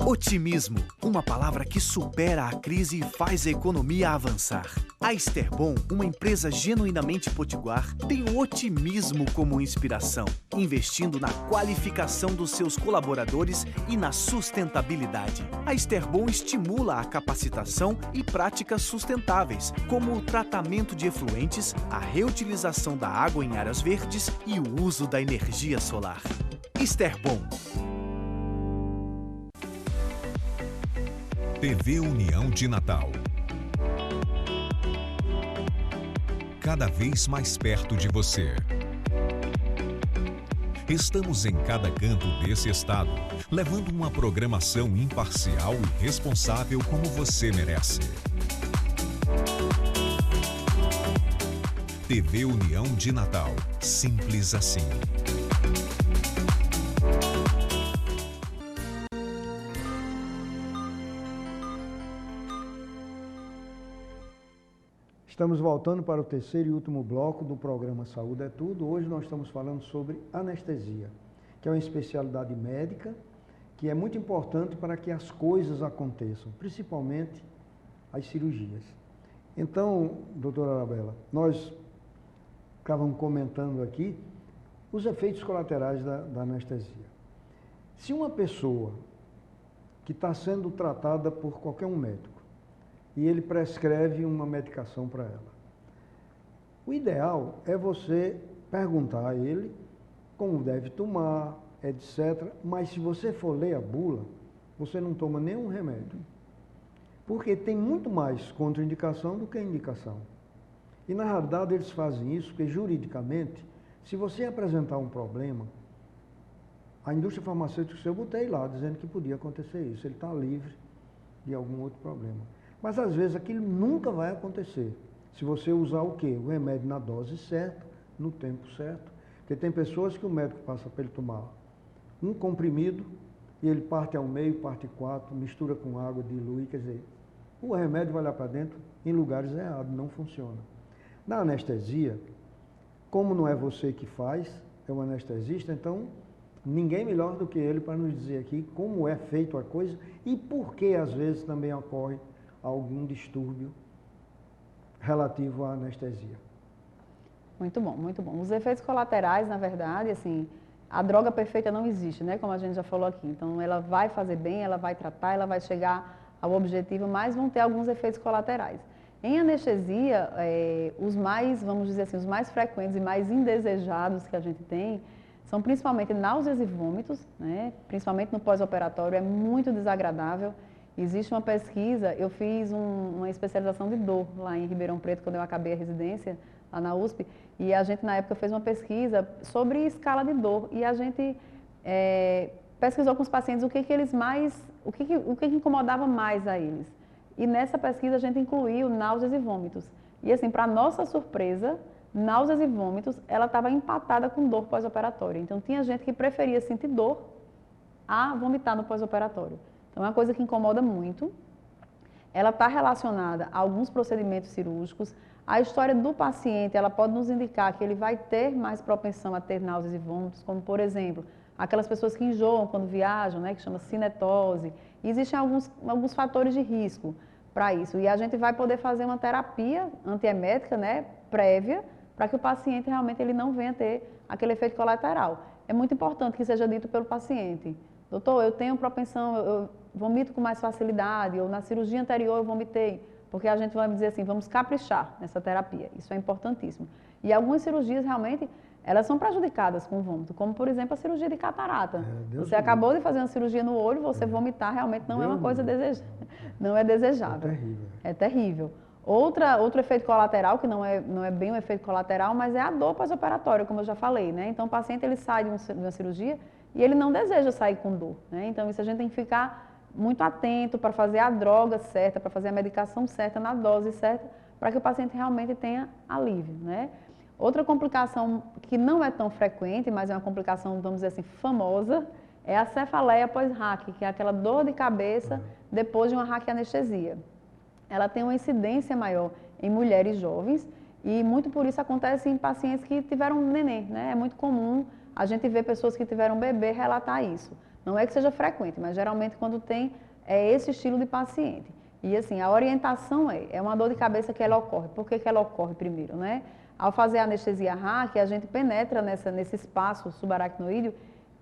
Otimismo, uma palavra que supera a crise e faz a economia avançar. A Esterbom, uma empresa genuinamente potiguar, tem o otimismo como inspiração, investindo na qualificação dos seus colaboradores e na sustentabilidade. A Esterbom estimula a capacitação e práticas sustentáveis, como o tratamento de efluentes, a reutilização da água em áreas verdes e o uso da energia solar. Esterbom. TV União de Natal. Cada vez mais perto de você. Estamos em cada canto desse estado, levando uma programação imparcial e responsável como você merece. TV União de Natal. Simples assim. Estamos voltando para o terceiro e último bloco do programa Saúde é Tudo. Hoje nós estamos falando sobre anestesia, que é uma especialidade médica que é muito importante para que as coisas aconteçam, principalmente as cirurgias. Então, doutora Arabella, nós estávamos comentando aqui os efeitos colaterais da anestesia. Se uma pessoa que está sendo tratada por qualquer um médico, e ele prescreve uma medicação para ela. O ideal é você perguntar a ele como deve tomar, etc. Mas se você for ler a bula, você não toma nenhum remédio. Porque tem muito mais contraindicação do que indicação. E na realidade eles fazem isso porque juridicamente, se você apresentar um problema, a indústria farmacêutica, eu botei lá dizendo que podia acontecer isso, ele está livre de algum outro problema. Mas às vezes aquilo nunca vai acontecer. Se você usar o quê? O remédio na dose certa, no tempo certo. Porque tem pessoas que o médico passa para ele tomar um comprimido e ele parte ao meio, parte 4, mistura com água, dilui, quer dizer, o remédio vai lá para dentro em lugares errados, não funciona. Na anestesia, como não é você que faz, é o anestesista, então ninguém melhor do que ele para nos dizer aqui como é feito a coisa e por que às vezes também ocorre algum distúrbio relativo à anestesia. Muito bom, muito bom. Os efeitos colaterais, na verdade, assim, a droga perfeita não existe, né? Como a gente já falou aqui. Então, ela vai fazer bem, ela vai tratar, ela vai chegar ao objetivo, mas vão ter alguns efeitos colaterais. Em anestesia, os mais, vamos dizer assim, os mais frequentes e mais indesejados que a gente tem são principalmente náuseas e vômitos, né? Principalmente no pós-operatório, é muito desagradável. Existe uma pesquisa, eu fiz uma especialização de dor lá em Ribeirão Preto, quando eu acabei a residência, lá na USP, e a gente na época fez uma pesquisa sobre escala de dor, e a gente pesquisou com os pacientes o que eles mais, o que incomodava mais a eles. E nessa pesquisa a gente incluiu náuseas e vômitos. E assim, para nossa surpresa, náuseas e vômitos, ela estava empatada com dor pós-operatória. Então tinha gente que preferia sentir dor a vomitar no pós-operatório. Então é uma coisa que incomoda muito. Ela está relacionada a alguns procedimentos cirúrgicos. A história do paciente, ela pode nos indicar que ele vai ter mais propensão a ter náuseas e vômitos, como por exemplo, aquelas pessoas que enjoam quando viajam, né, que chama cinetose. E existem alguns fatores de risco para isso. E a gente vai poder fazer uma terapia antiemética, né, prévia, para que o paciente realmente ele não venha ter aquele efeito colateral. É muito importante que seja dito pelo paciente: doutor, eu tenho propensão, eu vomito com mais facilidade, ou na cirurgia anterior eu vomitei, porque a gente vai dizer assim, vamos caprichar nessa terapia. Isso é importantíssimo. E algumas cirurgias realmente, elas são prejudicadas com o vômito, como por exemplo a cirurgia de catarata. Você acabou de fazer uma cirurgia no olho, você vomitar realmente não é uma coisa desejável. Não é desejável. É terrível. É terrível. Outro efeito colateral, que não é bem um efeito colateral, mas é a dor pós-operatória, como eu já falei, né? Então o paciente ele sai de uma cirurgia e ele não deseja sair com dor, né? Então isso a gente tem que ficar muito atento para fazer a droga certa, para fazer a medicação certa, na dose certa, para que o paciente realmente tenha alívio, né? Outra complicação que não é tão frequente, mas é uma complicação, vamos dizer assim, famosa, é a cefaleia pós-RAC, que é aquela dor de cabeça depois de uma raquianestesia. Ela tem uma incidência maior em mulheres jovens e muito por isso acontece em pacientes que tiveram neném, né? É muito comum a gente ver pessoas que tiveram bebê relatar isso. Não é que seja frequente, mas geralmente quando tem esse estilo de paciente. E assim, a orientação é uma dor de cabeça que ela ocorre. Por que ela ocorre primeiro, né? Ao fazer a anestesia RAC, a gente penetra nesse espaço subaracnoídeo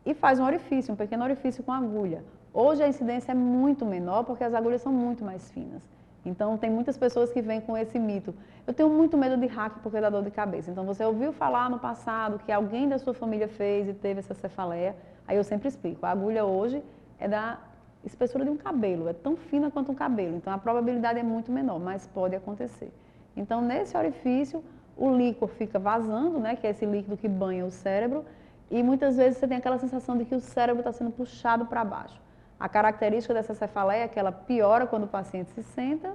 e faz um orifício, um pequeno orifício com agulha. Hoje a incidência é muito menor porque as agulhas são muito mais finas. Então, tem muitas pessoas que vêm com esse mito. Eu tenho muito medo de RAC porque dá dor de cabeça. Então, você ouviu falar no passado que alguém da sua família fez e teve essa cefaleia. Aí eu sempre explico. A agulha hoje é da espessura de um cabelo. É tão fina quanto um cabelo. Então, a probabilidade é muito menor, mas pode acontecer. Então, nesse orifício, o líquor fica vazando, né, que é esse líquido que banha o cérebro. E muitas vezes você tem aquela sensação de que o cérebro está sendo puxado para baixo. A característica dessa cefaleia é que ela piora quando o paciente se senta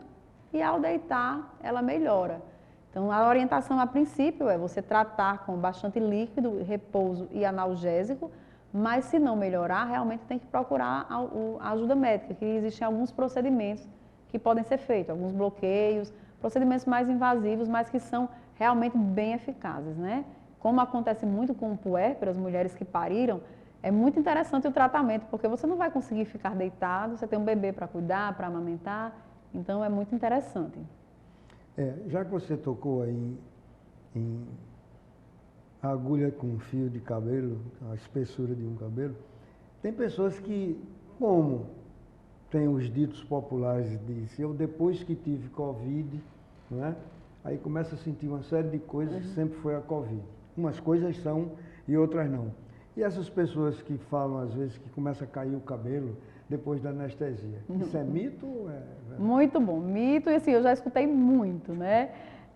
e ao deitar ela melhora. Então a orientação a princípio é você tratar com bastante líquido, repouso e analgésico, mas se não melhorar, realmente tem que procurar a ajuda médica, que existem alguns procedimentos que podem ser feitos, alguns bloqueios, procedimentos mais invasivos, mas que são realmente bem eficazes, né? Como acontece muito com o puérpero, as mulheres que pariram, é muito interessante o tratamento, porque você não vai conseguir ficar deitado, você tem um bebê para cuidar, para amamentar, então é muito interessante. Já que você tocou aí em agulha com fio de cabelo, a espessura de um cabelo, tem pessoas que, como tem os ditos populares, dizem, eu depois que tive Covid, não é? Aí começa a sentir uma série de coisas que sempre foi a Covid. Umas coisas são e outras não. E essas pessoas que falam, às vezes, que começa a cair o cabelo, depois da anestesia. Isso é mito ou é verdade? Muito bom. Mito, e assim, eu já escutei muito, né?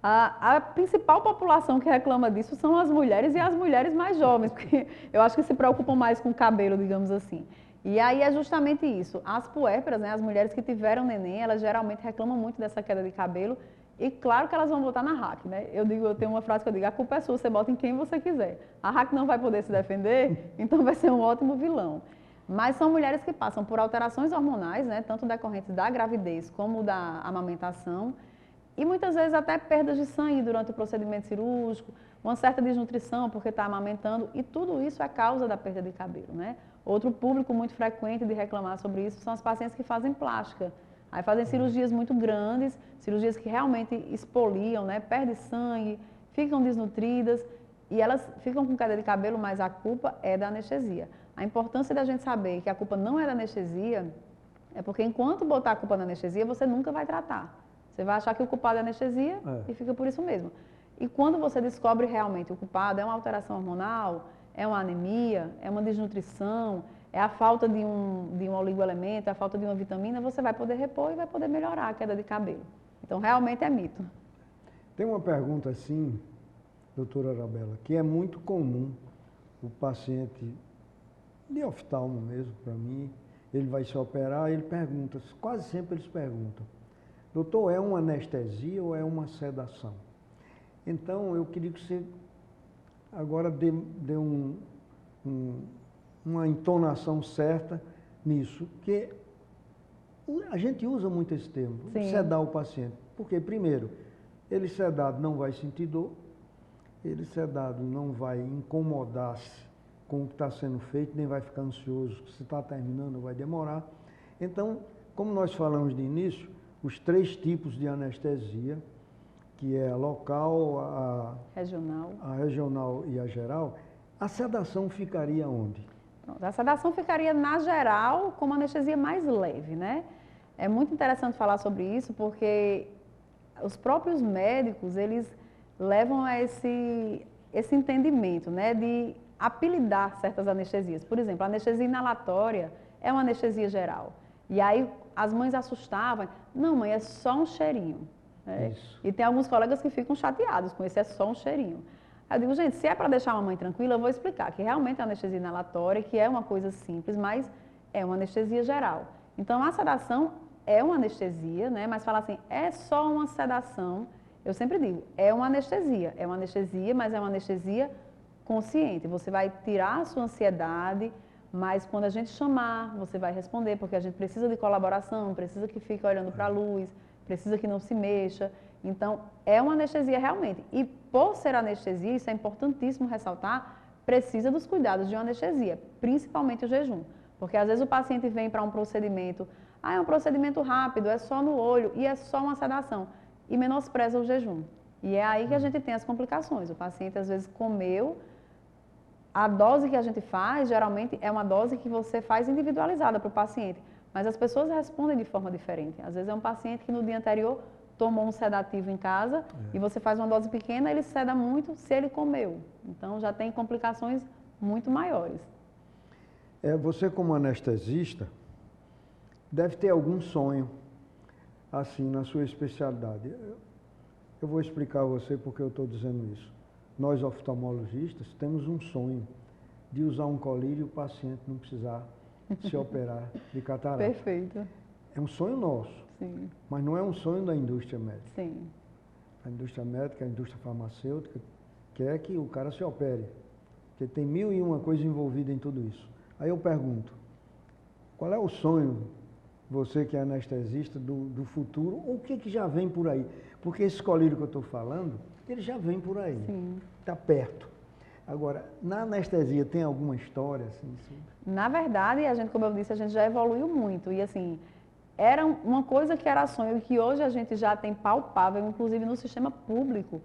A principal população que reclama disso são as mulheres e as mulheres mais jovens, porque eu acho que se preocupam mais com o cabelo, digamos assim. E aí é justamente isso. As puérperas, né, as mulheres que tiveram neném, elas geralmente reclamam muito dessa queda de cabelo. E claro que elas vão botar na RAC, né? Eu tenho uma frase que eu digo, a culpa é sua, você bota em quem você quiser. A RAC não vai poder se defender, então vai ser um ótimo vilão. Mas são mulheres que passam por alterações hormonais, né, tanto decorrentes da gravidez como da amamentação, e muitas vezes até perdas de sangue durante o procedimento cirúrgico, uma certa desnutrição porque está amamentando, e tudo isso é causa da perda de cabelo, né? Outro público muito frequente de reclamar sobre isso são as pacientes que fazem plástica. Aí fazem cirurgias muito grandes, cirurgias que realmente expoliam, né? Perdem sangue, ficam desnutridas e elas ficam com queda de cabelo, mas a culpa é da anestesia. A importância da gente saber que a culpa não é da anestesia é porque enquanto botar a culpa na anestesia, você nunca vai tratar. Você vai achar que o culpado é a anestesia e fica por isso mesmo. E quando você descobre realmente o culpado, é uma alteração hormonal, é uma anemia, é uma desnutrição, é a falta de um oligoelemento, é a falta de uma vitamina, você vai poder repor e vai poder melhorar a queda de cabelo. Então, realmente é mito. Tem uma pergunta assim, doutora Arabella, que é muito comum. O paciente de oftalmo mesmo, para mim, ele vai se operar, ele pergunta, quase sempre eles perguntam, doutor, é uma anestesia ou é uma sedação? Então, eu queria que você agora dê uma entonação certa nisso, porque a gente usa muito esse termo, sedar o paciente. Porque, primeiro, ele sedado não vai sentir dor, ele sedado não vai incomodar-se com o que está sendo feito, nem vai ficar ansioso, se está terminando, vai demorar. Então, como nós falamos de início, os 3 tipos de anestesia, que é a local, a regional e a geral, a sedação ficaria onde? Pronto, a sedação ficaria na geral como anestesia mais leve, né? É muito interessante falar sobre isso porque os próprios médicos, eles levam a esse entendimento, né, de apelidar certas anestesias. Por exemplo, a anestesia inalatória é uma anestesia geral. E aí as mães assustavam, não mãe, é só um cheirinho. E tem alguns colegas que ficam chateados com isso, é só um cheirinho. Eu digo, gente, se é para deixar a mamãe tranquila, eu vou explicar que realmente é anestesia inalatória, que é uma coisa simples, mas é uma anestesia geral. Então, a sedação é uma anestesia, né? Mas falar assim, é só uma sedação, eu sempre digo, é uma anestesia, mas é uma anestesia consciente. Você vai tirar a sua ansiedade, mas quando a gente chamar, você vai responder, porque a gente precisa de colaboração, precisa que fique olhando para a luz, precisa que não se mexa. Então, é uma anestesia realmente. E por ser anestesia, isso é importantíssimo ressaltar, precisa dos cuidados de uma anestesia, principalmente o jejum. Porque às vezes o paciente vem para um procedimento, é um procedimento rápido, é só no olho e é só uma sedação. E menospreza o jejum. E é aí que a gente tem as complicações. O paciente às vezes comeu, a dose que a gente faz, geralmente, é uma dose que você faz individualizada para o paciente. Mas as pessoas respondem de forma diferente. Às vezes é um paciente que no dia anterior tomou um sedativo em casa e você faz uma dose pequena, ele seda muito se ele comeu. Então já tem complicações muito maiores. Você como anestesista deve ter algum sonho assim na sua especialidade. Eu vou explicar a você porque eu estou dizendo isso. Nós oftalmologistas temos um sonho de usar um colírio e o paciente não precisar se operar de catarata. Perfeito. É um sonho nosso, Sim. Mas não é um sonho da indústria médica. Sim. A indústria médica, a indústria farmacêutica quer que o cara se opere, porque tem 1001 coisas envolvidas em tudo isso. Aí eu pergunto, qual é o sonho, você que é anestesista, do futuro, ou o que já vem por aí? Porque esse colírio que eu estou falando, ele já vem por aí, está perto. Agora, na anestesia tem alguma história assim? Na verdade, a gente, como eu disse, a gente já evoluiu muito. E assim, era uma coisa que era sonho e que hoje a gente já tem palpável, inclusive no sistema público.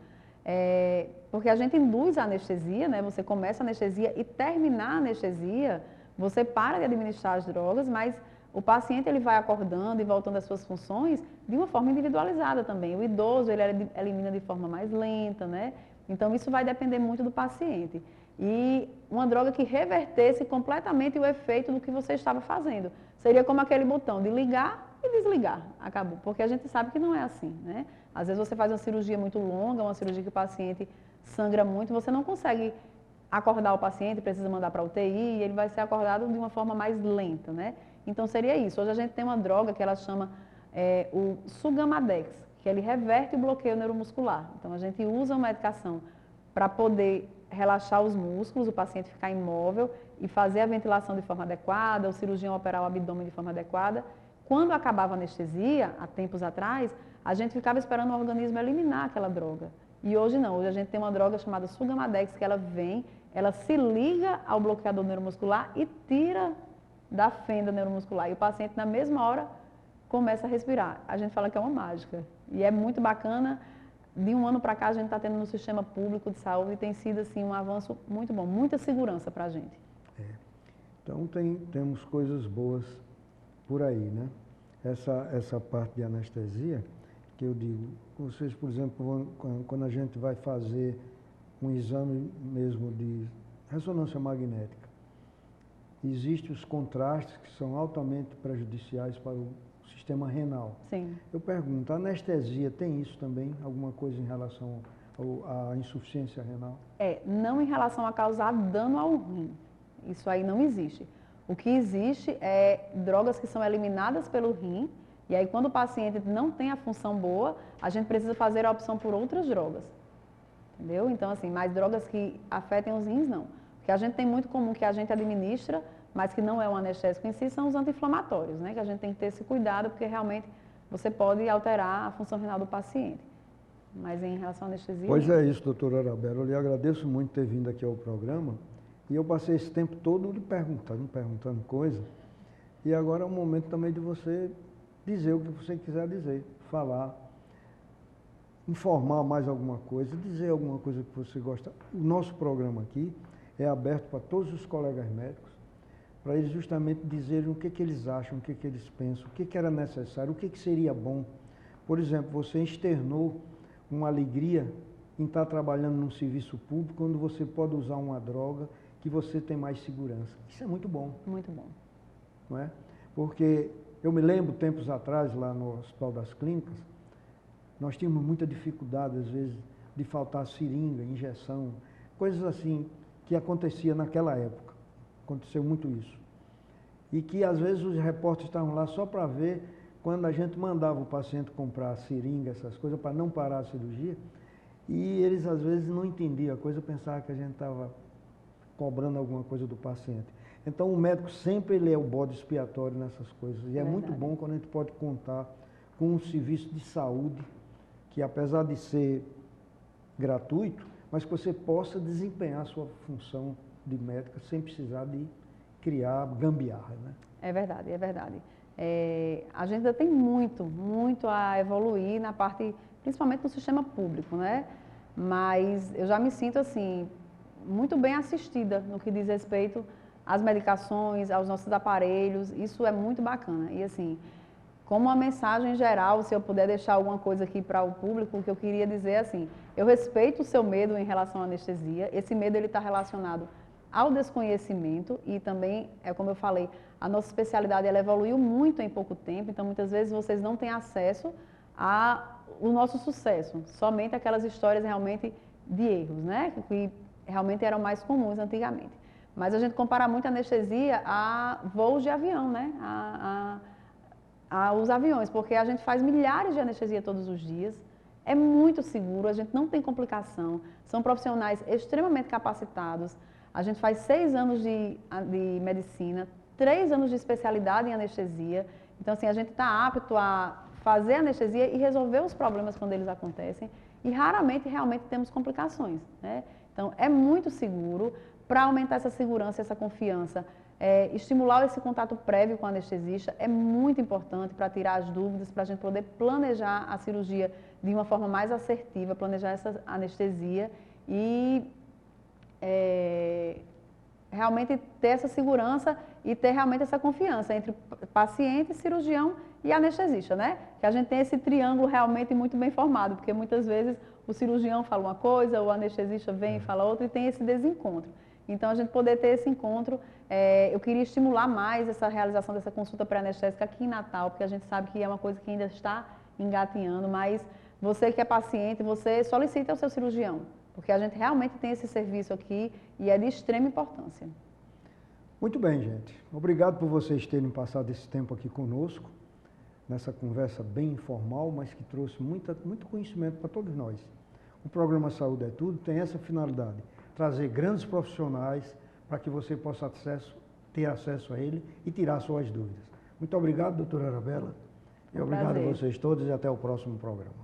Porque a gente induz a anestesia, né? Você começa a anestesia e terminar a anestesia, você para de administrar as drogas, mas o paciente ele vai acordando e voltando às suas funções de uma forma individualizada também. O idoso ele elimina de forma mais lenta, né? Então isso vai depender muito do paciente. e uma droga que revertesse completamente o efeito do que você estava fazendo. Seria como aquele botão de ligar e desligar, acabou. Porque a gente sabe que não é assim, né? Às vezes você faz uma cirurgia muito longa, uma cirurgia que o paciente sangra muito, você não consegue acordar o paciente, precisa mandar para a UTI, e ele vai ser acordado de uma forma mais lenta, né? Então seria isso. Hoje a gente tem uma droga que ela chama o Sugamadex, que ele reverte o bloqueio neuromuscular. Então a gente usa uma medicação para poder relaxar os músculos, o paciente ficar imóvel e fazer a ventilação de forma adequada, o cirurgião operar o abdômen de forma adequada. Quando acabava a anestesia, há tempos atrás, a gente ficava esperando o organismo eliminar aquela droga. E hoje não, hoje a gente tem uma droga chamada Sugamadex, que ela vem, ela se liga ao bloqueador neuromuscular e tira da fenda neuromuscular. E o paciente, na mesma hora, começa a respirar. A gente fala que é uma mágica. E é muito bacana. De um ano para cá, a gente está tendo no sistema público de saúde e tem sido assim, um avanço muito bom, muita segurança para a gente. Então, temos coisas boas por aí, né? Essa parte de anestesia, que eu digo, vocês, por exemplo, quando a gente vai fazer um exame mesmo de ressonância magnética, existem os contrastes que são altamente prejudiciais para o sistema renal. Sim. Eu pergunto, a anestesia tem isso também? Alguma coisa em relação à insuficiência renal? Não em relação a causar dano ao rim. Isso aí não existe. O que existe é drogas que são eliminadas pelo rim, e aí quando o paciente não tem a função boa, a gente precisa fazer a opção por outras drogas. Entendeu? Então, assim, mais drogas que afetem os rins, não. O que a gente tem muito comum que a gente administra, mas que não é um anestésico em si, são os anti-inflamatórios, né? Que a gente tem que ter esse cuidado, porque realmente você pode alterar a função renal do paciente. Mas em relação à anestesia... Pois é isso, doutora Arabella. Eu lhe agradeço muito ter vindo aqui ao programa. E eu passei esse tempo todo lhe perguntando coisas. E agora é o momento também de você dizer o que você quiser dizer, falar, informar mais alguma coisa, dizer alguma coisa que você gosta. O nosso programa aqui é aberto para todos os colegas médicos, para eles justamente dizerem o que eles acham, o que eles pensam, o que era necessário, o que seria bom. Por exemplo, você externou uma alegria em estar trabalhando num serviço público, quando você pode usar uma droga que você tem mais segurança. Isso é muito bom. Muito bom. Não é? Porque eu me lembro, tempos atrás, lá no Hospital das Clínicas, nós tínhamos muita dificuldade, às vezes, de faltar seringa, injeção, coisas assim que acontecia naquela época. Aconteceu muito isso. E que, às vezes, os repórteres estavam lá só para ver quando a gente mandava o paciente comprar seringa, essas coisas, para não parar a cirurgia. E eles, às vezes, não entendiam a coisa, pensavam que a gente estava cobrando alguma coisa do paciente. Então, o médico sempre ele é o bode expiatório nessas coisas. E é muito bom quando a gente pode contar com um serviço de saúde que, apesar de ser gratuito, mas que você possa desempenhar a sua função de médica sem precisar de criar gambiarra, né? É verdade, é verdade. A gente ainda tem muito a evoluir na parte, principalmente no sistema público, né? Mas eu já me sinto, assim, muito bem assistida no que diz respeito às medicações, aos nossos aparelhos. Isso é muito bacana. E, assim, como uma mensagem geral, se eu puder deixar alguma coisa aqui para o público, o que eu queria dizer é assim, eu respeito o seu medo em relação à anestesia. Esse medo ele está relacionado ao desconhecimento e também, como eu falei, a nossa especialidade ela evoluiu muito em pouco tempo, então muitas vezes vocês não têm acesso ao nosso sucesso, somente aquelas histórias realmente de erros, né? Que realmente eram mais comuns antigamente. Mas a gente compara muito a anestesia a voos de avião, né? Os aviões, porque a gente faz milhares de anestesia todos os dias, é muito seguro, a gente não tem complicação, são profissionais extremamente capacitados. A gente faz 6 anos de medicina, 3 anos de especialidade em anestesia. Então, assim, a gente está apto a fazer anestesia e resolver os problemas quando eles acontecem. E raramente, realmente, temos complicações, né? Então, é muito seguro. Para aumentar essa segurança, essa confiança, estimular esse contato prévio com o anestesista é muito importante para tirar as dúvidas, para a gente poder planejar a cirurgia de uma forma mais assertiva, planejar essa anestesia e realmente ter essa segurança e ter realmente essa confiança entre paciente, cirurgião e anestesista, né? Que a gente tem esse triângulo realmente muito bem formado, porque muitas vezes o cirurgião fala uma coisa, o anestesista vem e fala outra e tem esse desencontro. Então, a gente poder ter esse encontro, eu queria estimular mais essa realização dessa consulta pré-anestésica aqui em Natal, porque a gente sabe que é uma coisa que ainda está engatinhando, mas você que é paciente, você solicita ao seu cirurgião, porque a gente realmente tem esse serviço aqui e é de extrema importância. Muito bem, gente. Obrigado por vocês terem passado esse tempo aqui conosco, nessa conversa bem informal, mas que trouxe muito conhecimento para todos nós. O programa Saúde é Tudo tem essa finalidade, trazer grandes profissionais para que você possa ter acesso a ele e tirar suas dúvidas. Muito obrigado, doutora Arabella. E obrigado a vocês todos e até o próximo programa.